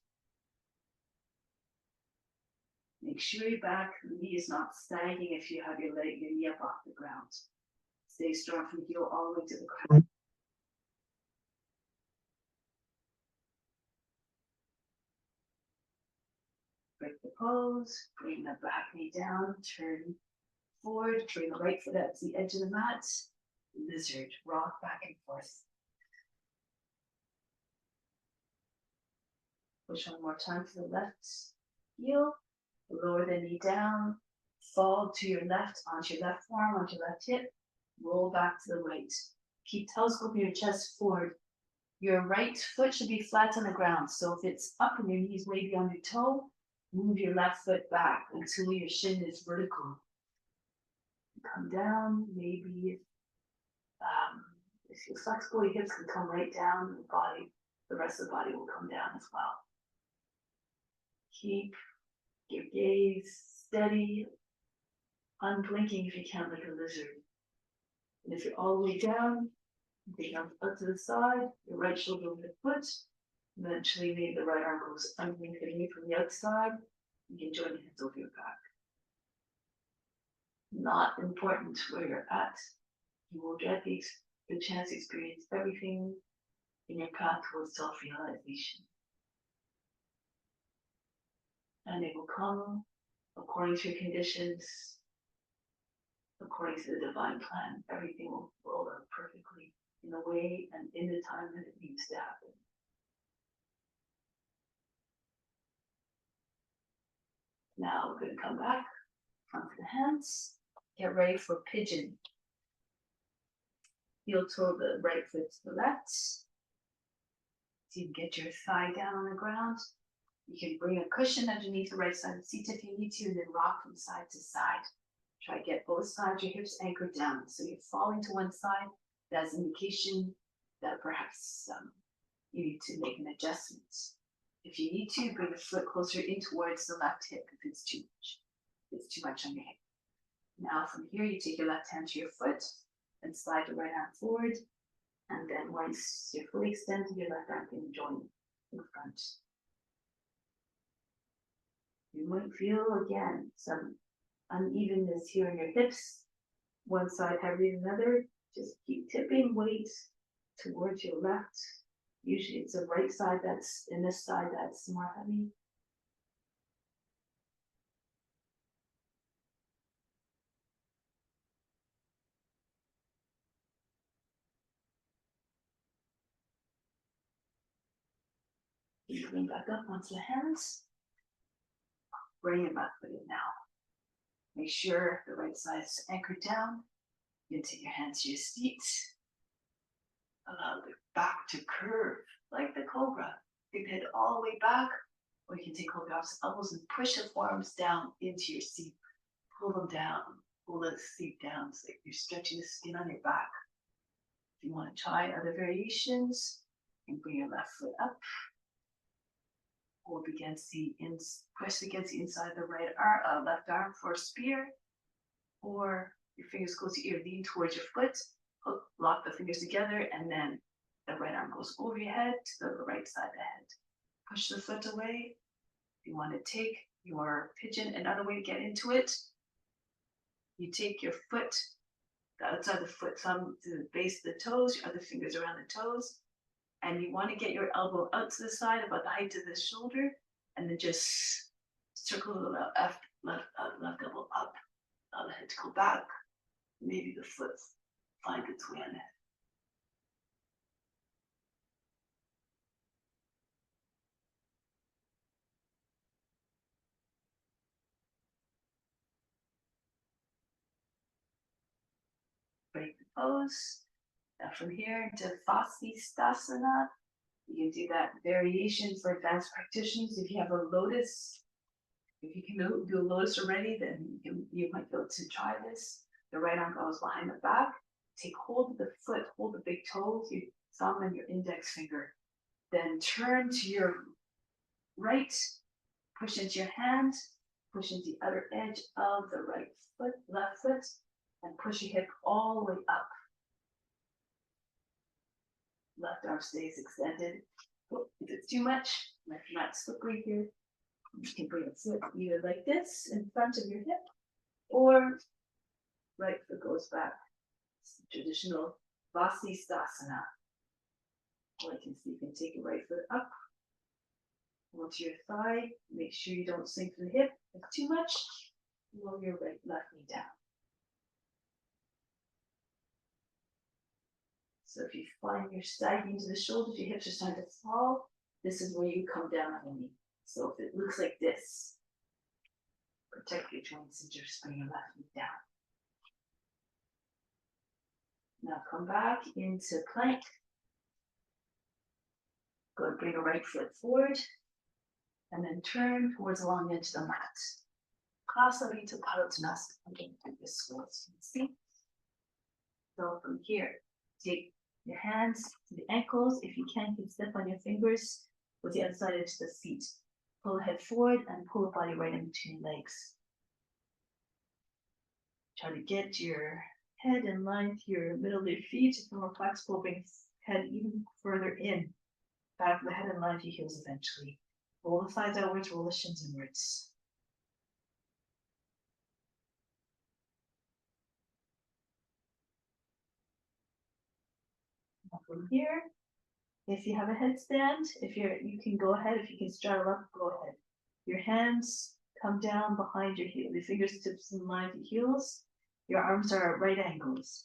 Make sure your back knee is not sagging if you have your knee up off the ground. Stay strong from heel all the way to the ground. Break the pose, bring the back knee down, turn forward, bring the right foot out to the edge of the mat. Lizard, rock back and forth. Push one more time to the left heel, lower the knee down, fall to your left, onto your left forearm, onto your left hip, roll back to the right. Keep telescoping your chest forward. Your right foot should be flat on the ground. So if it's up and your knees way beyond your toe, move your left foot back until your shin is vertical. Come down, maybe if you're flexible, your hips can come right down, the rest of the body will come down as well. Keep your gaze steady, unblinking if you can, like a lizard. And if you're all the way down, bring your arms up to the side, your right shoulder over the foot. Eventually, maybe the right arm goes underneath the knee from the outside. You can join your hands over your back. Not important where you're at. You will get the chance to experience everything in your path towards self-realization. And it will come according to your conditions, according to the divine plan. Everything will roll out perfectly in the way and in the time that it needs to happen. Now we're going to come back onto the hands. Get ready for pigeon. Heel toe the right foot to the left. So you can get your thigh down on the ground. You can bring a cushion underneath the right side of the seat if you need to, and then rock from side to side. Try to get both sides of your hips anchored down. So you're falling to one side. That's an indication that perhaps you need to make an adjustment. If you need to, bring the foot closer in towards the left hip if it's too much. If it's too much on your hip. Now from here, you take your left hand to your foot and slide the right arm forward. And then once you're fully extended, your left arm can join in front. You might feel again some unevenness here in your hips. One side heavier than another. Just keep tipping weight towards your left. Usually it's the right side that's in this side that's more heavy. You bring back up onto the hands. Bring it back with it now. Make sure the right side is anchored down. You can take your hands to your feet. Allow the back to curve like the cobra. You can head all the way back, or you can take hold of your elbows and push the forearms down into your seat. Pull them down. Pull the seat down so you're stretching the skin on your back. If you want to try other variations, you can bring your left foot up. Hold against press against the inside of the left arm for a spear, or your fingers close to your ear, lean towards your foot, lock the fingers together, and then the right arm goes over your head to the right side of the head. Push the foot away. If you want to take your pigeon, another way to get into it, you take your foot, the outside of the foot, thumb to the base of the toes, your other fingers around the toes, and you want to get your elbow out to the side about the height of the shoulder, and then just circle the left elbow up. Allow the head to go back. Maybe the foot find its way on it. Break the pose. Now from here to Vasisthasana. You can do that variation for advanced practitioners. If you have a lotus, if you can do a lotus already, then you might be able to try this. The right arm goes behind the back. Take hold of the foot, hold the big toes, your thumb and your index finger. Then turn to your right, push into your hand, push into the other edge of the right foot, left foot, and push your hip all the way up. Left arm stays extended. If it's too much, if you're not slippery here, you can bring a foot either like this in front of your hip, or right foot goes back. It's the traditional Vasisthasana. Or you can take your right foot up onto your thigh. Make sure you don't sink from the hip. If too much, lower your left knee down. So if you find you're sagging to the shoulders, your hips are starting to fall, this is where you come down on the knee. So if it looks like this, protect your joints and just bring your left knee down. Now come back into plank. Go and bring a right foot forward, and then turn towards the long edge of the mat. Kasarita Padottanasana. Again, do this so you can see. So from here, take your hands to the ankles. If you can step on your fingers with the outside edge of the feet. Pull the head forward and pull the body right in between your legs. Try to get your head in line to your middle of your feet. If you're more flexible, bring the head even further in. Back of the head in line to your heels eventually. Roll the thighs outwards, roll the shins inwards. Now from here, if you have a headstand, you can go ahead. If you can straddle up, go ahead. Your hands come down behind your heel. Your fingertips in line with your heels. Your arms are at right angles.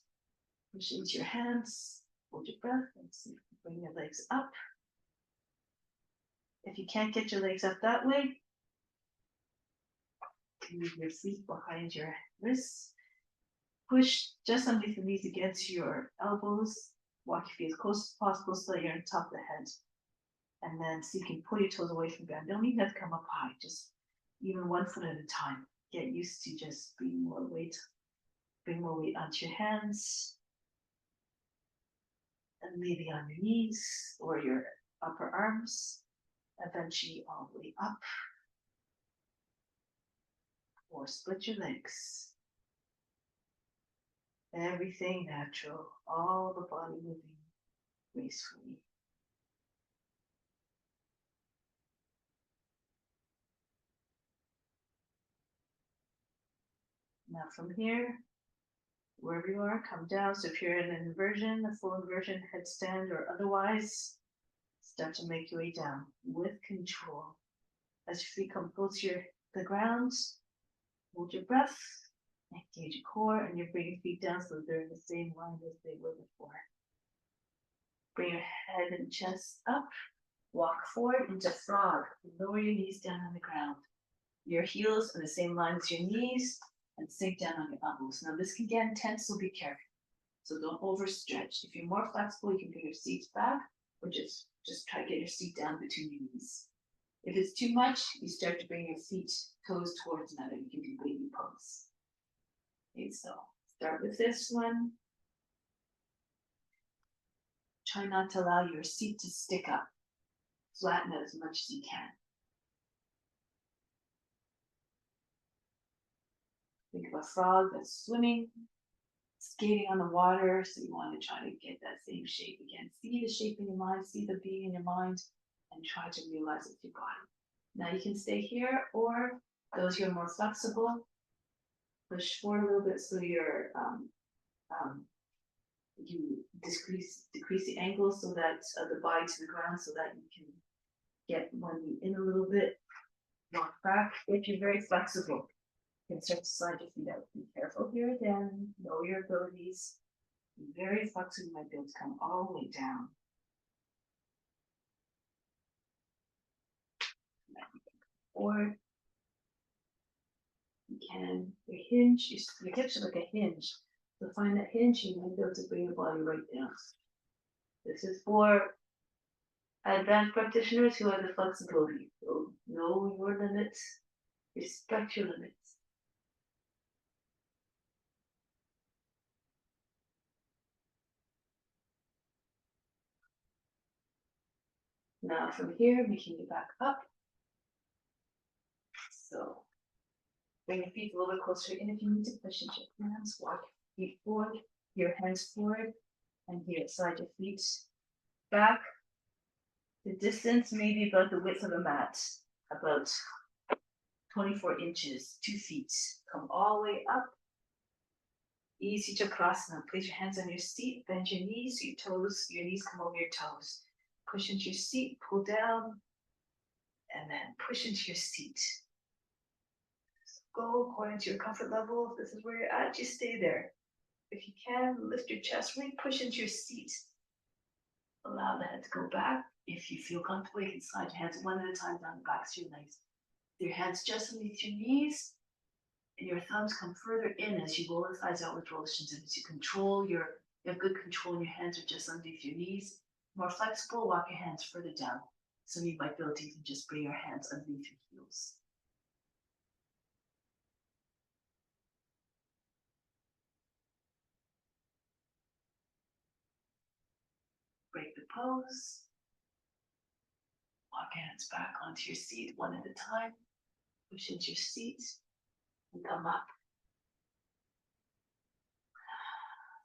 Push into your hands. Hold your breath and see if you can bring your legs up. If you can't get your legs up that way, move your feet behind your wrists. Push just underneath the knees against your elbows. Walk your feet as close as possible so that you're on top of the head. And then so you can pull your toes away from the ground. You don't even have to come up high, just even 1 foot at a time. Get used to just being more weight Bring more weight onto your hands. And maybe on your knees or your upper arms. Eventually all the way up. Or split your legs. Everything natural. All the body moving gracefully. Now from here, wherever you are, come down. So if you're in an inversion, a full inversion, headstand or otherwise, start to make your way down with control. As your feet come close to the ground, hold your breath, engage your core, and you bring your feet down so they're in the same line as they were before. Bring your head and chest up, walk forward into frog, lower your knees down on the ground. Your heels in the same line as your knees, and sink down on your elbows. Now this can get intense, so be careful. So don't overstretch. If you're more flexible, you can bring your seats back, or just try to get your seat down between your knees. If it's too much, you start to bring your feet, toes towards another. You can do baby pose. Okay, so start with this one. Try not to allow your seat to stick up. Flatten it as much as you can. Think of a frog that's swimming, skating on the water, so you want to try to get that same shape again. See the shape in your mind, see the being in your mind, and try to realize it with your body. Now you can stay here, or those who are more flexible, push forward a little bit so you're you decrease the angle so that the body to the ground, so that you can get one knee in a little bit, walk back. If you're very flexible, you can start to slide your feet out. Be careful here again. Know your abilities. Be very flexible. You might be able to come all the way down. Or you can hinge. Your hips are like a hinge. So find that hinge, you might be able to bring your body right down. This is for advanced practitioners who have the flexibility. So know your limits. Respect your limits. Now from here, making it back up. So bring your feet a little bit closer, and if you need to push into your hands, walk your feet forward, your hands forward, and here, slide your feet back. The distance may be about the width of a mat, about 24 inches, 2 feet. Come all the way up. Easy Chakrasana. Place your hands on your seat, bend your knees, your knees come over your toes. Push into your seat, pull down, and then push into your seat. So go according to your comfort level. If this is where you're at, just stay there. If you can, lift your chest, really push into your seat. Allow the head to go back. If you feel comfortable, you can slide your hands one at a time down the backs of your legs. Your hands just underneath your knees, and your thumbs come further in as you roll the thighs outward, roll the shins in. As you control you have good control, and your hands are just underneath your knees. More flexible, walk your hands further down. Some of you might be able to even just bring your hands underneath your heels. Break the pose. Walk your hands back onto your seat one at a time. Push into your seat and come up.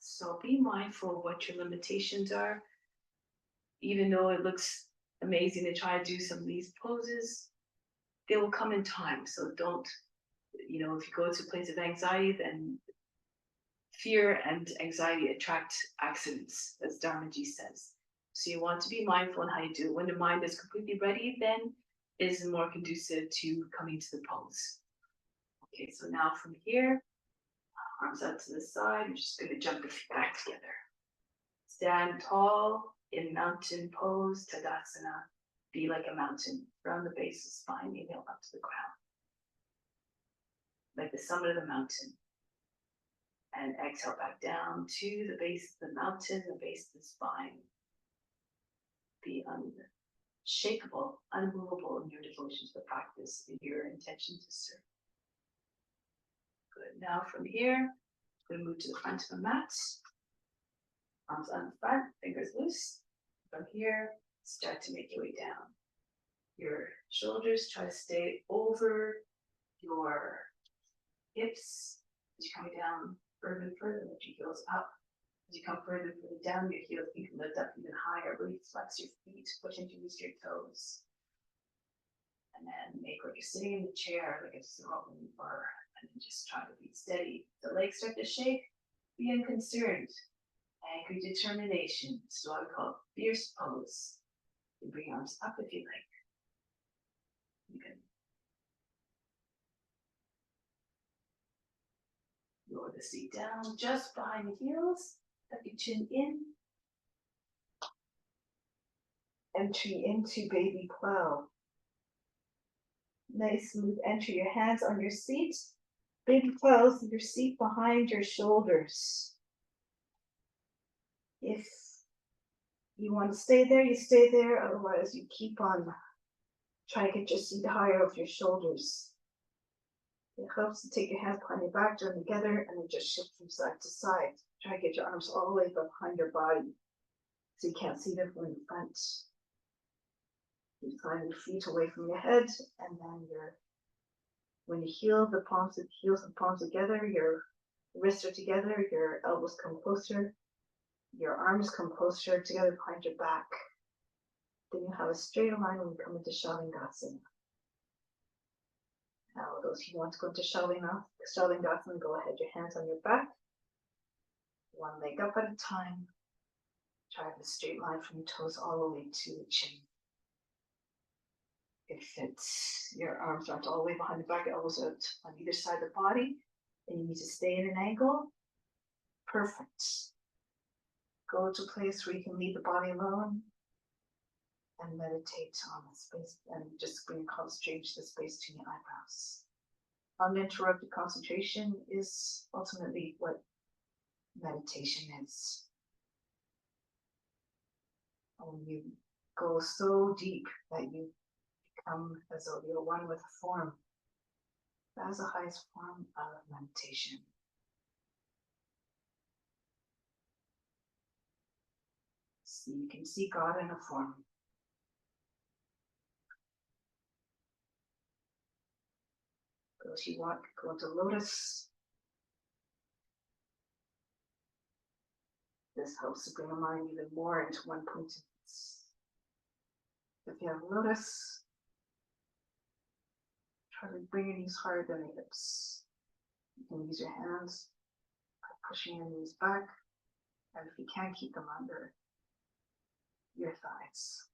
So be mindful of what your limitations are. Even though it looks amazing to try to do some of these poses, they will come in time. So don't, if you go to a place of anxiety, then fear and anxiety attract accidents, as Dharmaji says. So you want to be mindful in how you do it. When the mind is completely ready, then it is more conducive to coming to the pose. Okay, so now from here, arms out to the side, I'm just going to jump the feet back together. Stand tall in mountain pose, Tadasana. Be like a mountain from the base of the spine, inhale up to the ground. Like the summit of the mountain. And exhale back down to the base of the mountain, the base of the spine. Be unshakable, unmovable in your devotion to the practice, in your intention to serve. Good. Now from here, We're gonna move to the front of the mat. Arms on the front, fingers loose. From here, start to make your way down. Your shoulders try to stay over your hips. As you come down further and further, lift your heels up. As you come further and further down, your heels, you can lift up even higher. Really flex your feet, push into your toes. And then make like you're sitting in the chair, like it's throwing bar, and then just try to be steady. The legs start to shake, be unconcerned. Anchor determination. This is what we call fierce pose. You bring your arms up if you like. You can lower the seat down just behind the heels. Tuck your chin in. Entry into baby plow. Nice smooth entry. Your hands on your seat. Baby plows your seat behind your shoulders. If you want to stay there, you stay there. Otherwise, you keep on trying to get your seat higher off your shoulders. It helps to take your hands behind your back, join together, and then just shift from side to side. Try to get your arms all the way behind your body so you can't see them from the front. You find your feet away from your head, and then when you heel the heels and palms together, your wrists are together, your elbows come closer, your arms come closer together behind your back. Then you have a straight line when you come into Shalingasana. Now, those who want to go into Shalingasana, go ahead, your hands on your back, one leg up at a time. Try the straight line from your toes all the way to the chin. If your arms aren't all the way behind the back, elbows out on either side of the body, and you need to stay in an angle, perfect. Go to a place where you can leave the body alone and meditate on the space, and just bring concentration to the space between your eyebrows. Uninterrupted concentration is ultimately what meditation is. When you go so deep that you become as though you're one with the form, that is the highest form of meditation. So you can see God in a form. Those who want, go into lotus. This helps to bring the mind even more into one point. If you have lotus, try to bring your knees higher than the hips. You can use your hands, pushing your knees back, and if you can't, keep them under your thighs.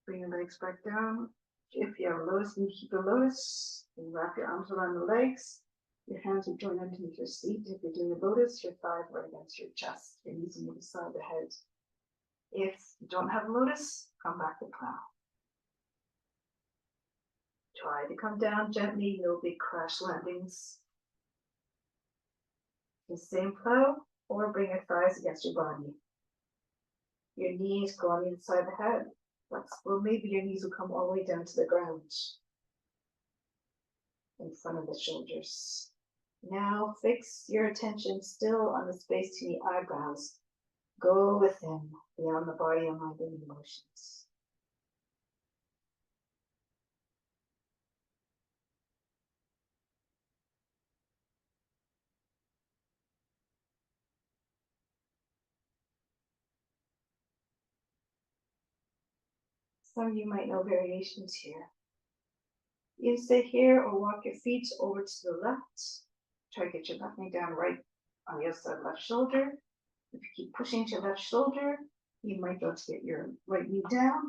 Bring your legs back down. If you have a lotus, you keep a lotus. You wrap your arms around the legs. Your hands will join underneath your seat. If you're doing a lotus, your thighs are against your chest. Your knees on the side of the head. If you don't have a lotus, come back to plow. Try to come down gently, no big crash landings. You can stay in plow or bring your thighs against your body. Your knees go on the inside of the head. Flexible, maybe your knees will come all the way down to the ground in front of the shoulders. Now fix your attention still on the space between the eyebrows. Go within, beyond the body and mind and emotions. Some of you might know variations here. You can stay here or walk your feet over to the left. Try to get your left knee down right on the other side of the left shoulder. If you keep pushing to your left shoulder, you might be able to get your right knee down.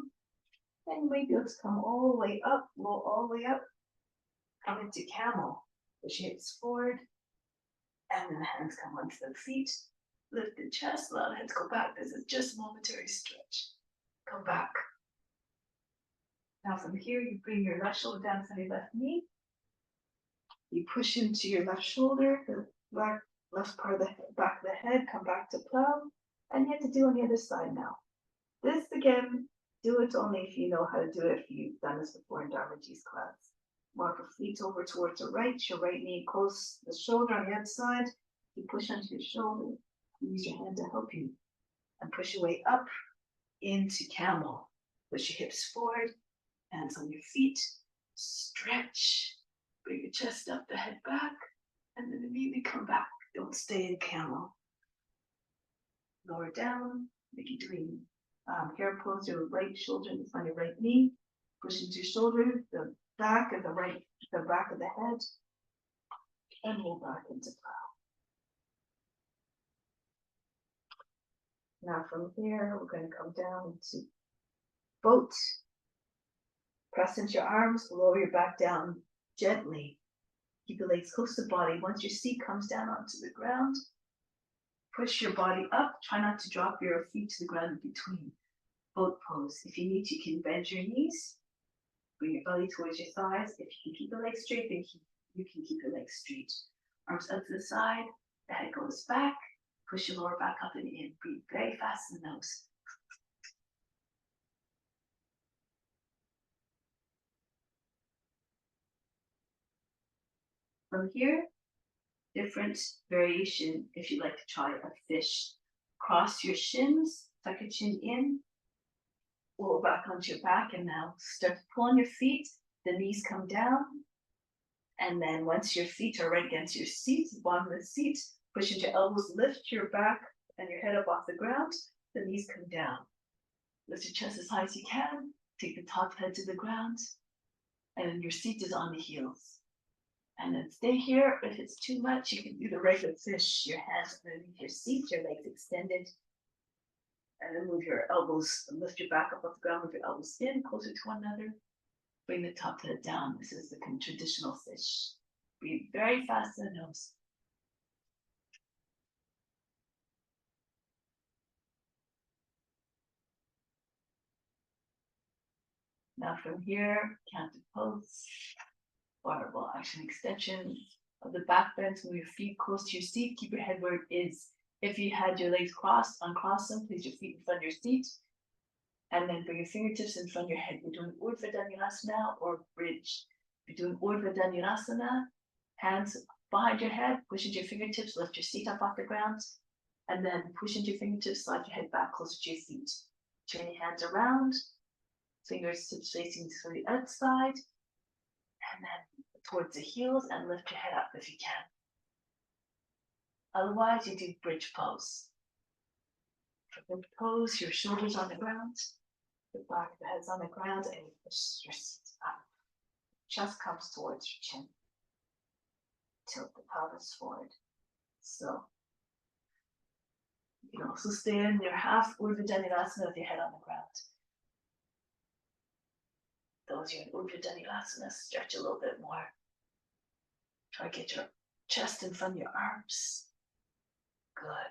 And you might be able to come all the way up, roll all the way up, come into camel. Push your hips forward, and then the hands come onto the feet. Lift the chest, allow the head to go back. This is just a momentary stretch. Come back. Now from here, you bring your left shoulder down to your left knee. You push into your left shoulder, the Left part of the back of the head, come back to plow. And you have to do on the other side now. This again, do it only if you know how to do it, if you've done this before in Dharma G's class. Walk your feet over towards the right, your right knee close to the shoulder on the outside. You push onto your shoulder, use your hand to help you. And push your way up into camel. Push your hips forward, hands on your feet, stretch, bring your chest up, the head back, and then immediately come back. Don't stay in camel. Lower down, make you doing hair pose, your right shoulder in front of your right knee, push into your shoulder, the back of the back of the head, and roll back into plow. Now from here, we're going to come down into boat. Press into your arms, lower your back down gently. Keep your legs close to the body. Once your seat comes down onto the ground, push your body up. Try not to drop your feet to the ground in between. Boat pose. If you need to, you can bend your knees. Bring your belly towards your thighs. If you can keep the legs straight, then you can keep your legs straight. Arms up to the side. The head goes back. Push your lower back up and in. Breathe very fast in the nose. From here, different variation if you'd like to try a fish. Cross your shins, tuck your chin in, roll back onto your back, and now start to pull on your feet. The knees come down, and then once your feet are right against your seat, the bottom of the seat, push into your elbows, lift your back and your head up off the ground. The knees come down. Lift your chest as high as you can. Take the top head to the ground, and then your seat is on the heels. And then stay here. If it's too much, you can do the regular fish. Your hands underneath your seat, your legs extended. And then move your elbows, lift your back up off the ground, move your elbows in, closer to one another. Bring the top head down. This is the traditional fish. Breathe very fast in the nose. Now from here, canted pose, vulnerable action extension of the back bend. Move your feet close to your seat. Keep your head where it is. If you had your legs crossed, uncross them. Place your feet in front of your seat. And then bring your fingertips in front of your head. We're doing Urdhva Dhanurasana or bridge. You're doing Urdhva Dhanurasana. Hands behind your head. Push into your fingertips. Lift your seat up off the ground. And then push into your fingertips. Slide your head back closer to your feet. Turn your hands around. Fingertips facing to the outside. And then towards the heels and lift your head up if you can. Otherwise, you do bridge pose. For bridge pose, your shoulders on the ground, the back of the head's on the ground, and you push your seat up. Chest comes towards your chin. Tilt the pelvis forward. So you can also stay in your half Urdhva Dhanurasana with your head on the ground. Those who are in Urdhva Dhanurasana, stretch a little bit more. Try to get your chest in front of your arms. Good.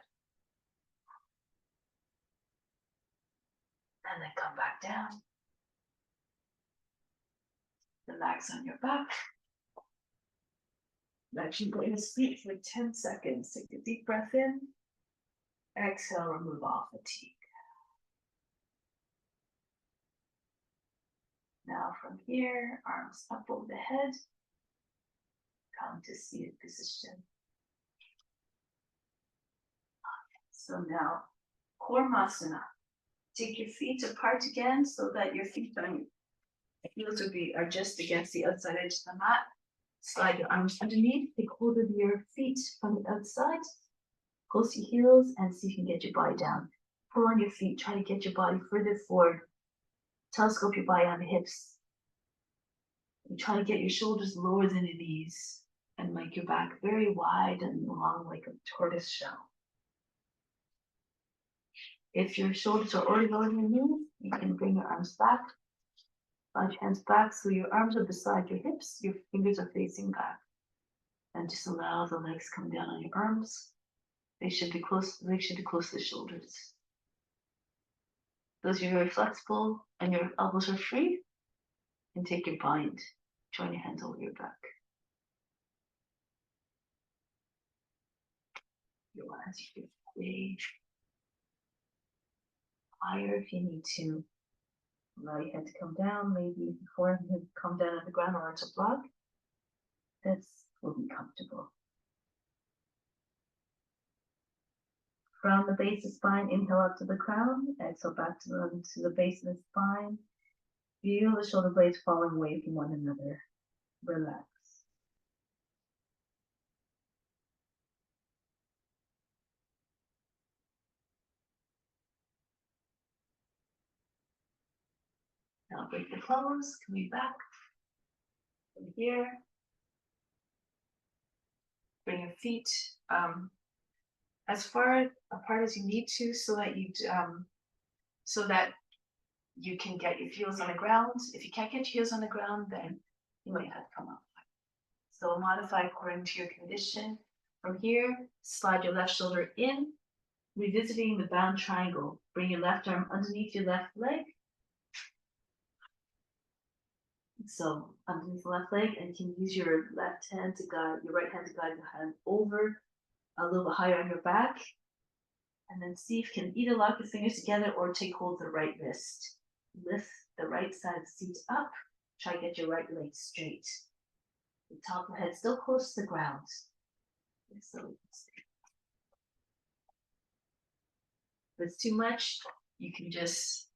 And then come back down. Relax on your back. Let you go to sleep for 10 seconds. Take a deep breath in. Exhale, remove all fatigue. Now from here, arms up over the head. Come to seated position. So now, coor.dination. Take your feet apart again so that your feet on your heels are just against the outside edge of the mat. Slide your arms underneath. Take hold of your feet from the outside. Close your heels and see if you can get your body down. Pull on your feet. Try to get your body further forward. Telescope your body on the hips. And try to get your shoulders lower than your knees and make your back very wide and long like a tortoise shell. If your shoulders are already lower than your knees, you can bring your arms back. Slide your hands back so your arms are beside your hips, your fingers are facing back. And just allow the legs come down on your arms. They should be close to the shoulders. Those who are very flexible and your elbows are free, and take your bind. Join your hands over your back. you want to way higher if you need to. Allow your head to come down, maybe before you come down at the ground or it's a block. This will be comfortable. From the base of the spine, inhale up to the crown, exhale back to the base of the spine. Feel the shoulder blades falling away from one another. Relax. Now break the pose, coming back from here. Bring your feet as far apart as you need to, so that you can get your heels on the ground. If you can't get your heels on the ground, then you might have to come up. So modify according to your condition. From here, slide your left shoulder in, revisiting the bound triangle. Bring your left arm underneath your left leg. So underneath the left leg, and you can use your left hand to guide, your right hand to guide the hand over a little bit higher on your back. And then see if you can either lock your fingers together or take hold of the right wrist. Lift the right side of the seat up. Try to get your right leg straight. The top of the head still close to the ground. So if it's too much, you can just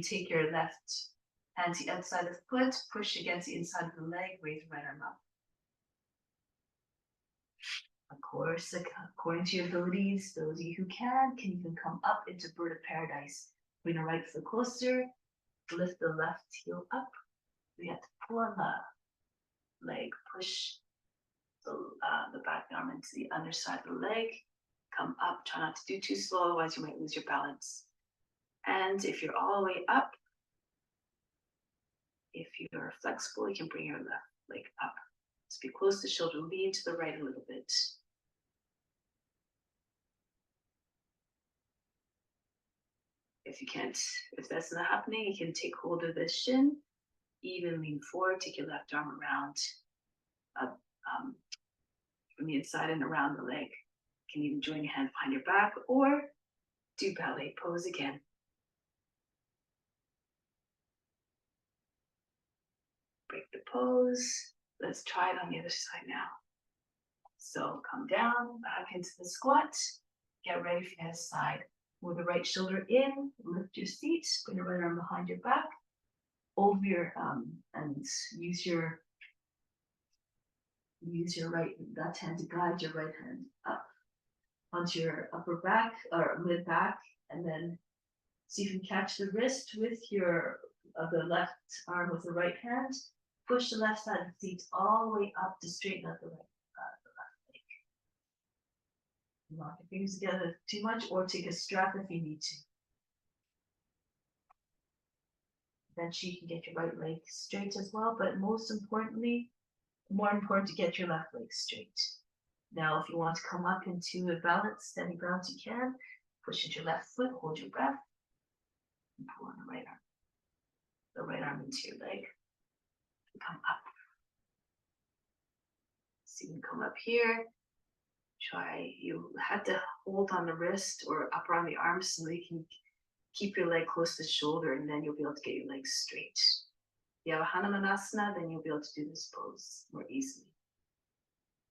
take your left hand to the outside of the foot, push against the inside of the leg, raise the right arm up. Of course, according to your abilities, those of you who can even come up into bird of paradise. Bring the right foot closer, lift the left heel up. We have to pull on the leg, push the back arm into the underside of the leg. Come up, try not to do too slow, otherwise you might lose your balance. And if you're all the way up, if you're flexible, you can bring your left leg up. Just be close to the shoulder, lean to the right a little bit. If that's not happening, you can take hold of the shin, even lean forward, take your left arm around up from the inside and around the leg. You can even join your hands behind your back or do ballet pose again. Break the pose. Let's try it on the other side now. So come down, back into the squat. Get ready for the other side. Move the right shoulder in, lift your seat, bring your right arm behind your back, over your and use your left hand to guide your right hand up onto your upper back or mid back, and then see if you can catch the wrist with the left arm with the right hand. Push the left side of the seat all the way up to straighten out the left leg. Lock your fingers together too much, or take a strap if you need to. Eventually you can get your right leg straight as well, but more important to get your left leg straight. Now, if you want to come up into a balance, standing balance, you can. Push into your left foot, hold your breath, and pull on the right arm. The right arm into your leg. Come up. So you can come up here. You have to hold on the wrist or up around the arm so that you can keep your leg close to the shoulder, and then you'll be able to get your legs straight. If you have a Hanumanasana, then you'll be able to do this pose more easily.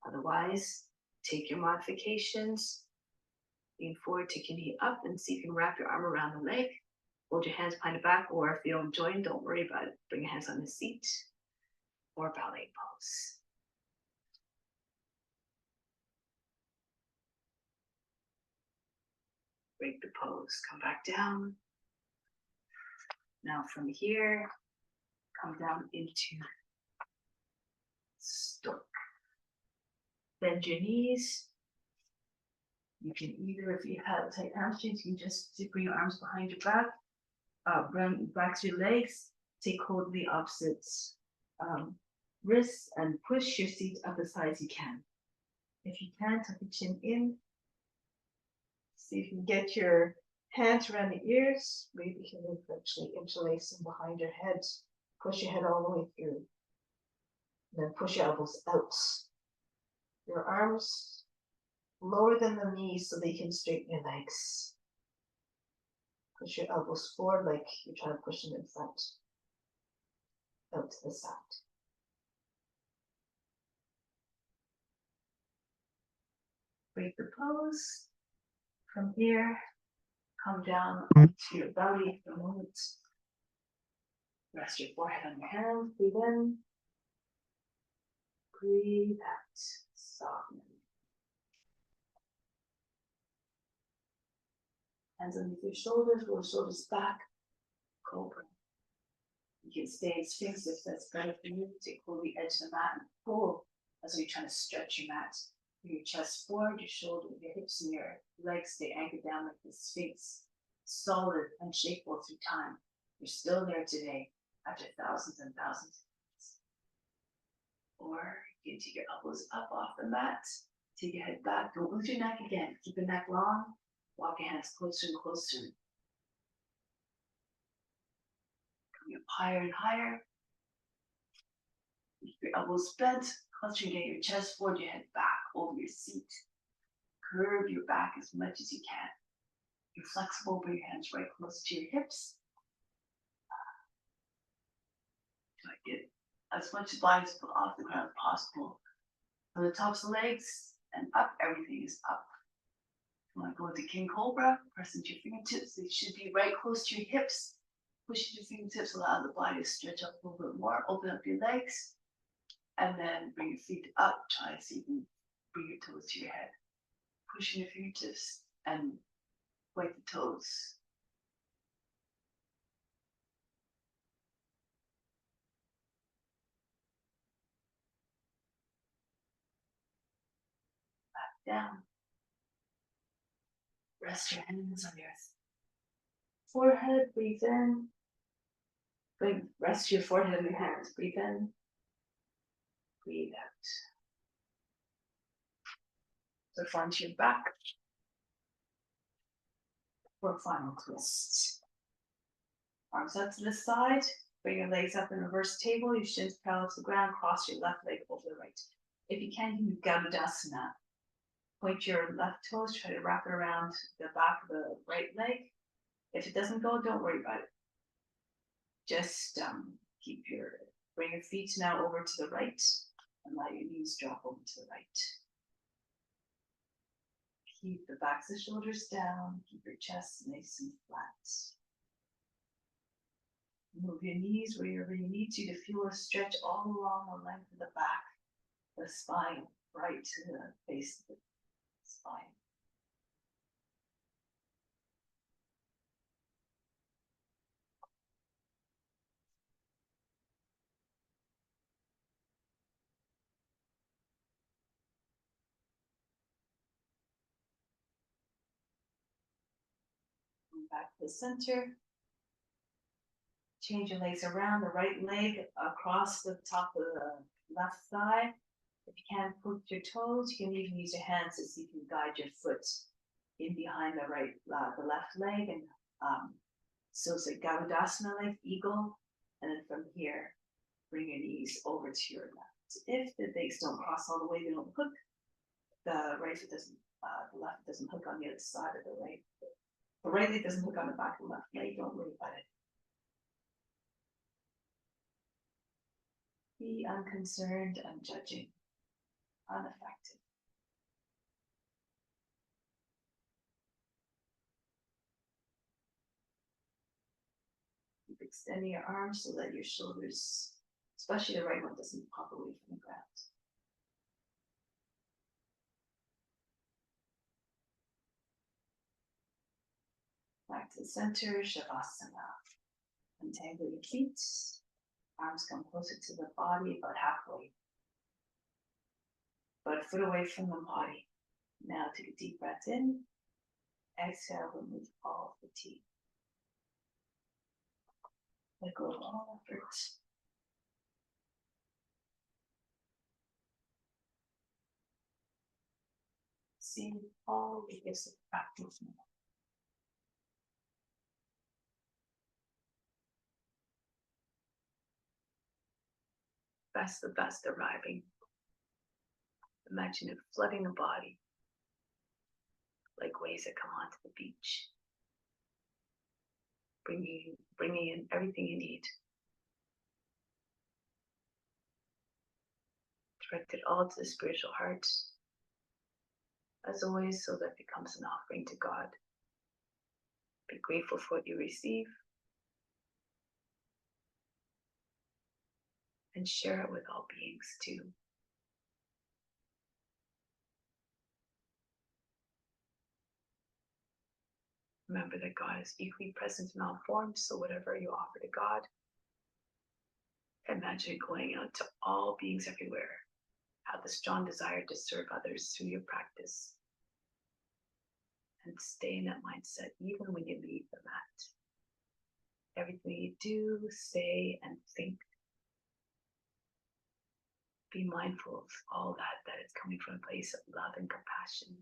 Otherwise, take your modifications. Lean forward, take your knee up, and see if you can wrap your arm around the leg. Hold your hands behind the back, or if you don't join, don't worry about it. Bring your hands on the seat or ballet pose. Break the pose, come back down. Now from here, come down into stork. Bend your knees. You can either, if you have tight hamstrings, you can just bring your arms behind your back, bring back to your legs, take hold of the opposite wrists and push your seat up as high as you can. If you can, tuck your chin in. See if you can get your hands around the ears. Maybe you can actually interlace them behind your head. Push your head all the way through. And then push your elbows out. Your arms Lower than the knees so they can straighten your legs. Push your elbows forward like you're trying to push them in front, out to the side. Break the pose. From here, come down to your belly for a moment. Rest your forehead on your hands. Breathe in. Breathe out. Soften. Hands underneath your shoulders, roll shoulders back. Cobra. You can stay in Sphinx if that's better for you. Take hold of the edge of the mat and pull as you're trying to stretch your mat. Bring your chest forward, your shoulder, your hips and your legs stay anchored down like the Sphinx. Solid, unshakable through time. You're still there today after thousands and thousands of years. Or you can take your elbows up off the mat. Take your head back. Don't lose your neck again. Keep the neck long. Walk your hands closer and closer. Coming up higher and higher. Keep your elbows bent. Concentrate your chest forward, your head back over your seat. Curve your back as much as you can. You're flexible, bring your hands right close to your hips. Try to get as much body off the ground as possible. From the tops of the legs and up, everything is up. If you want to go into King Cobra, press into your fingertips. They should be right close to your hips. Push your fingertips, allow the body to stretch up a little bit more. Open up your legs. And then bring your feet up. Try to see if you can bring your toes to your head. Pushing your fingertips and point the toes. Back down. Rest your hands on your forehead. Breathe in. Rest your forehead on your hands. Breathe in. Breathe out. So front to your back. For a final twist. Arms up to the side. Bring your legs up in reverse table. Your shins parallel to the ground. Cross your left leg over the right. If you can, you can Gaudasana. Point your left toes. Try to wrap it around the back of the right leg. If it doesn't go, don't worry about it. Just bring your feet now over to the right and let your knees drop over to the right. Keep the backs of the shoulders down. Keep your chest nice and flat. Move your knees wherever you need to feel a stretch all along the length of the back, the spine, right to the base of the spine. Move back to the center. Change your legs around, the right leg across the top of the left thigh. If you can't put your toes, you can even use your hands to see if you can guide your foot in behind the left leg. And so it's a Gaudasana like eagle. And then from here, bring your knees over to your left. If the legs don't cross all the way, they don't hook. The left doesn't hook on the other side of the right. The right leg doesn't hook on the back of the left leg. Don't worry about it. Be unconcerned, unjudging, unaffected. Keep extending your arms so that your shoulders, especially the right one, doesn't pop away from the ground. Back to the center, Shavasana. Untangle your feet. Arms come closer to the body, about halfway. About a foot away from the body. Now take a deep breath in. Exhale, remove all fatigue. Let go of all effort. See all the gifts of practice now. The best arriving. Imagine it flooding the body. like waves that come onto the beach, bringing in everything you need. Direct it all to the spiritual heart, as always, so that becomes an offering to God. Be grateful for what you receive and share it with all beings too. Remember that God is equally present in all forms, so whatever you offer to God, imagine going out to all beings everywhere. Have the strong desire to serve others through your practice. And stay in that mindset even when you leave the mat. Everything you do, say, and think, be mindful of all that is coming from a place of love and compassion.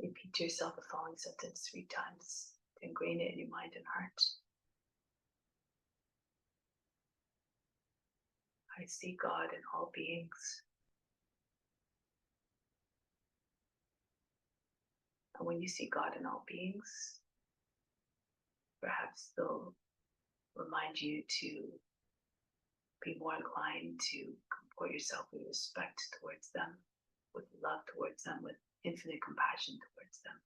Repeat to yourself the following sentence 3 times to ingrain it in your mind and heart. I see God in all beings. And when you see God in all beings, perhaps they'll remind you to be more inclined to comport yourself with respect towards them, with love towards them, with infinite compassion towards them.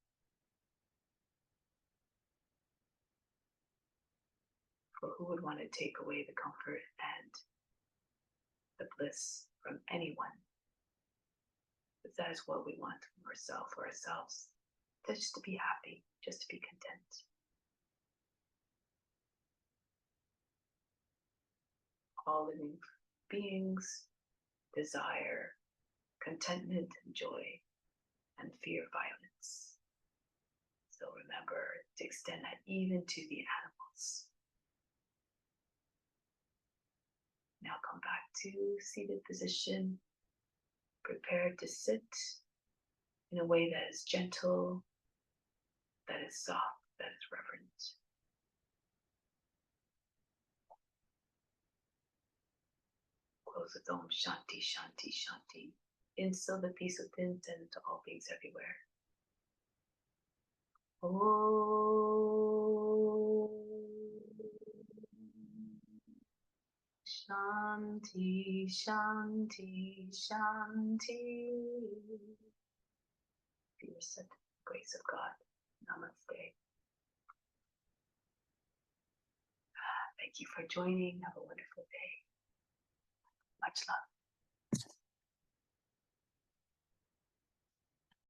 For who would want to take away the comfort and the bliss from anyone? But that is what we want from ourselves or ourselves. Just to be happy, just to be content. All living beings desire contentment and joy and fear violence. So remember to extend that even to the animals. Now come back to seated position, prepared to sit in a way that is gentle, that is soft, that is reverent. Close with Om Shanti, Shanti, Shanti. Instill the peace within, send it to all beings everywhere. Om Shanti, Shanti, Shanti. Be receptive to the grace of God. Namaste. Thank you for joining. Have a wonderful day. Much love.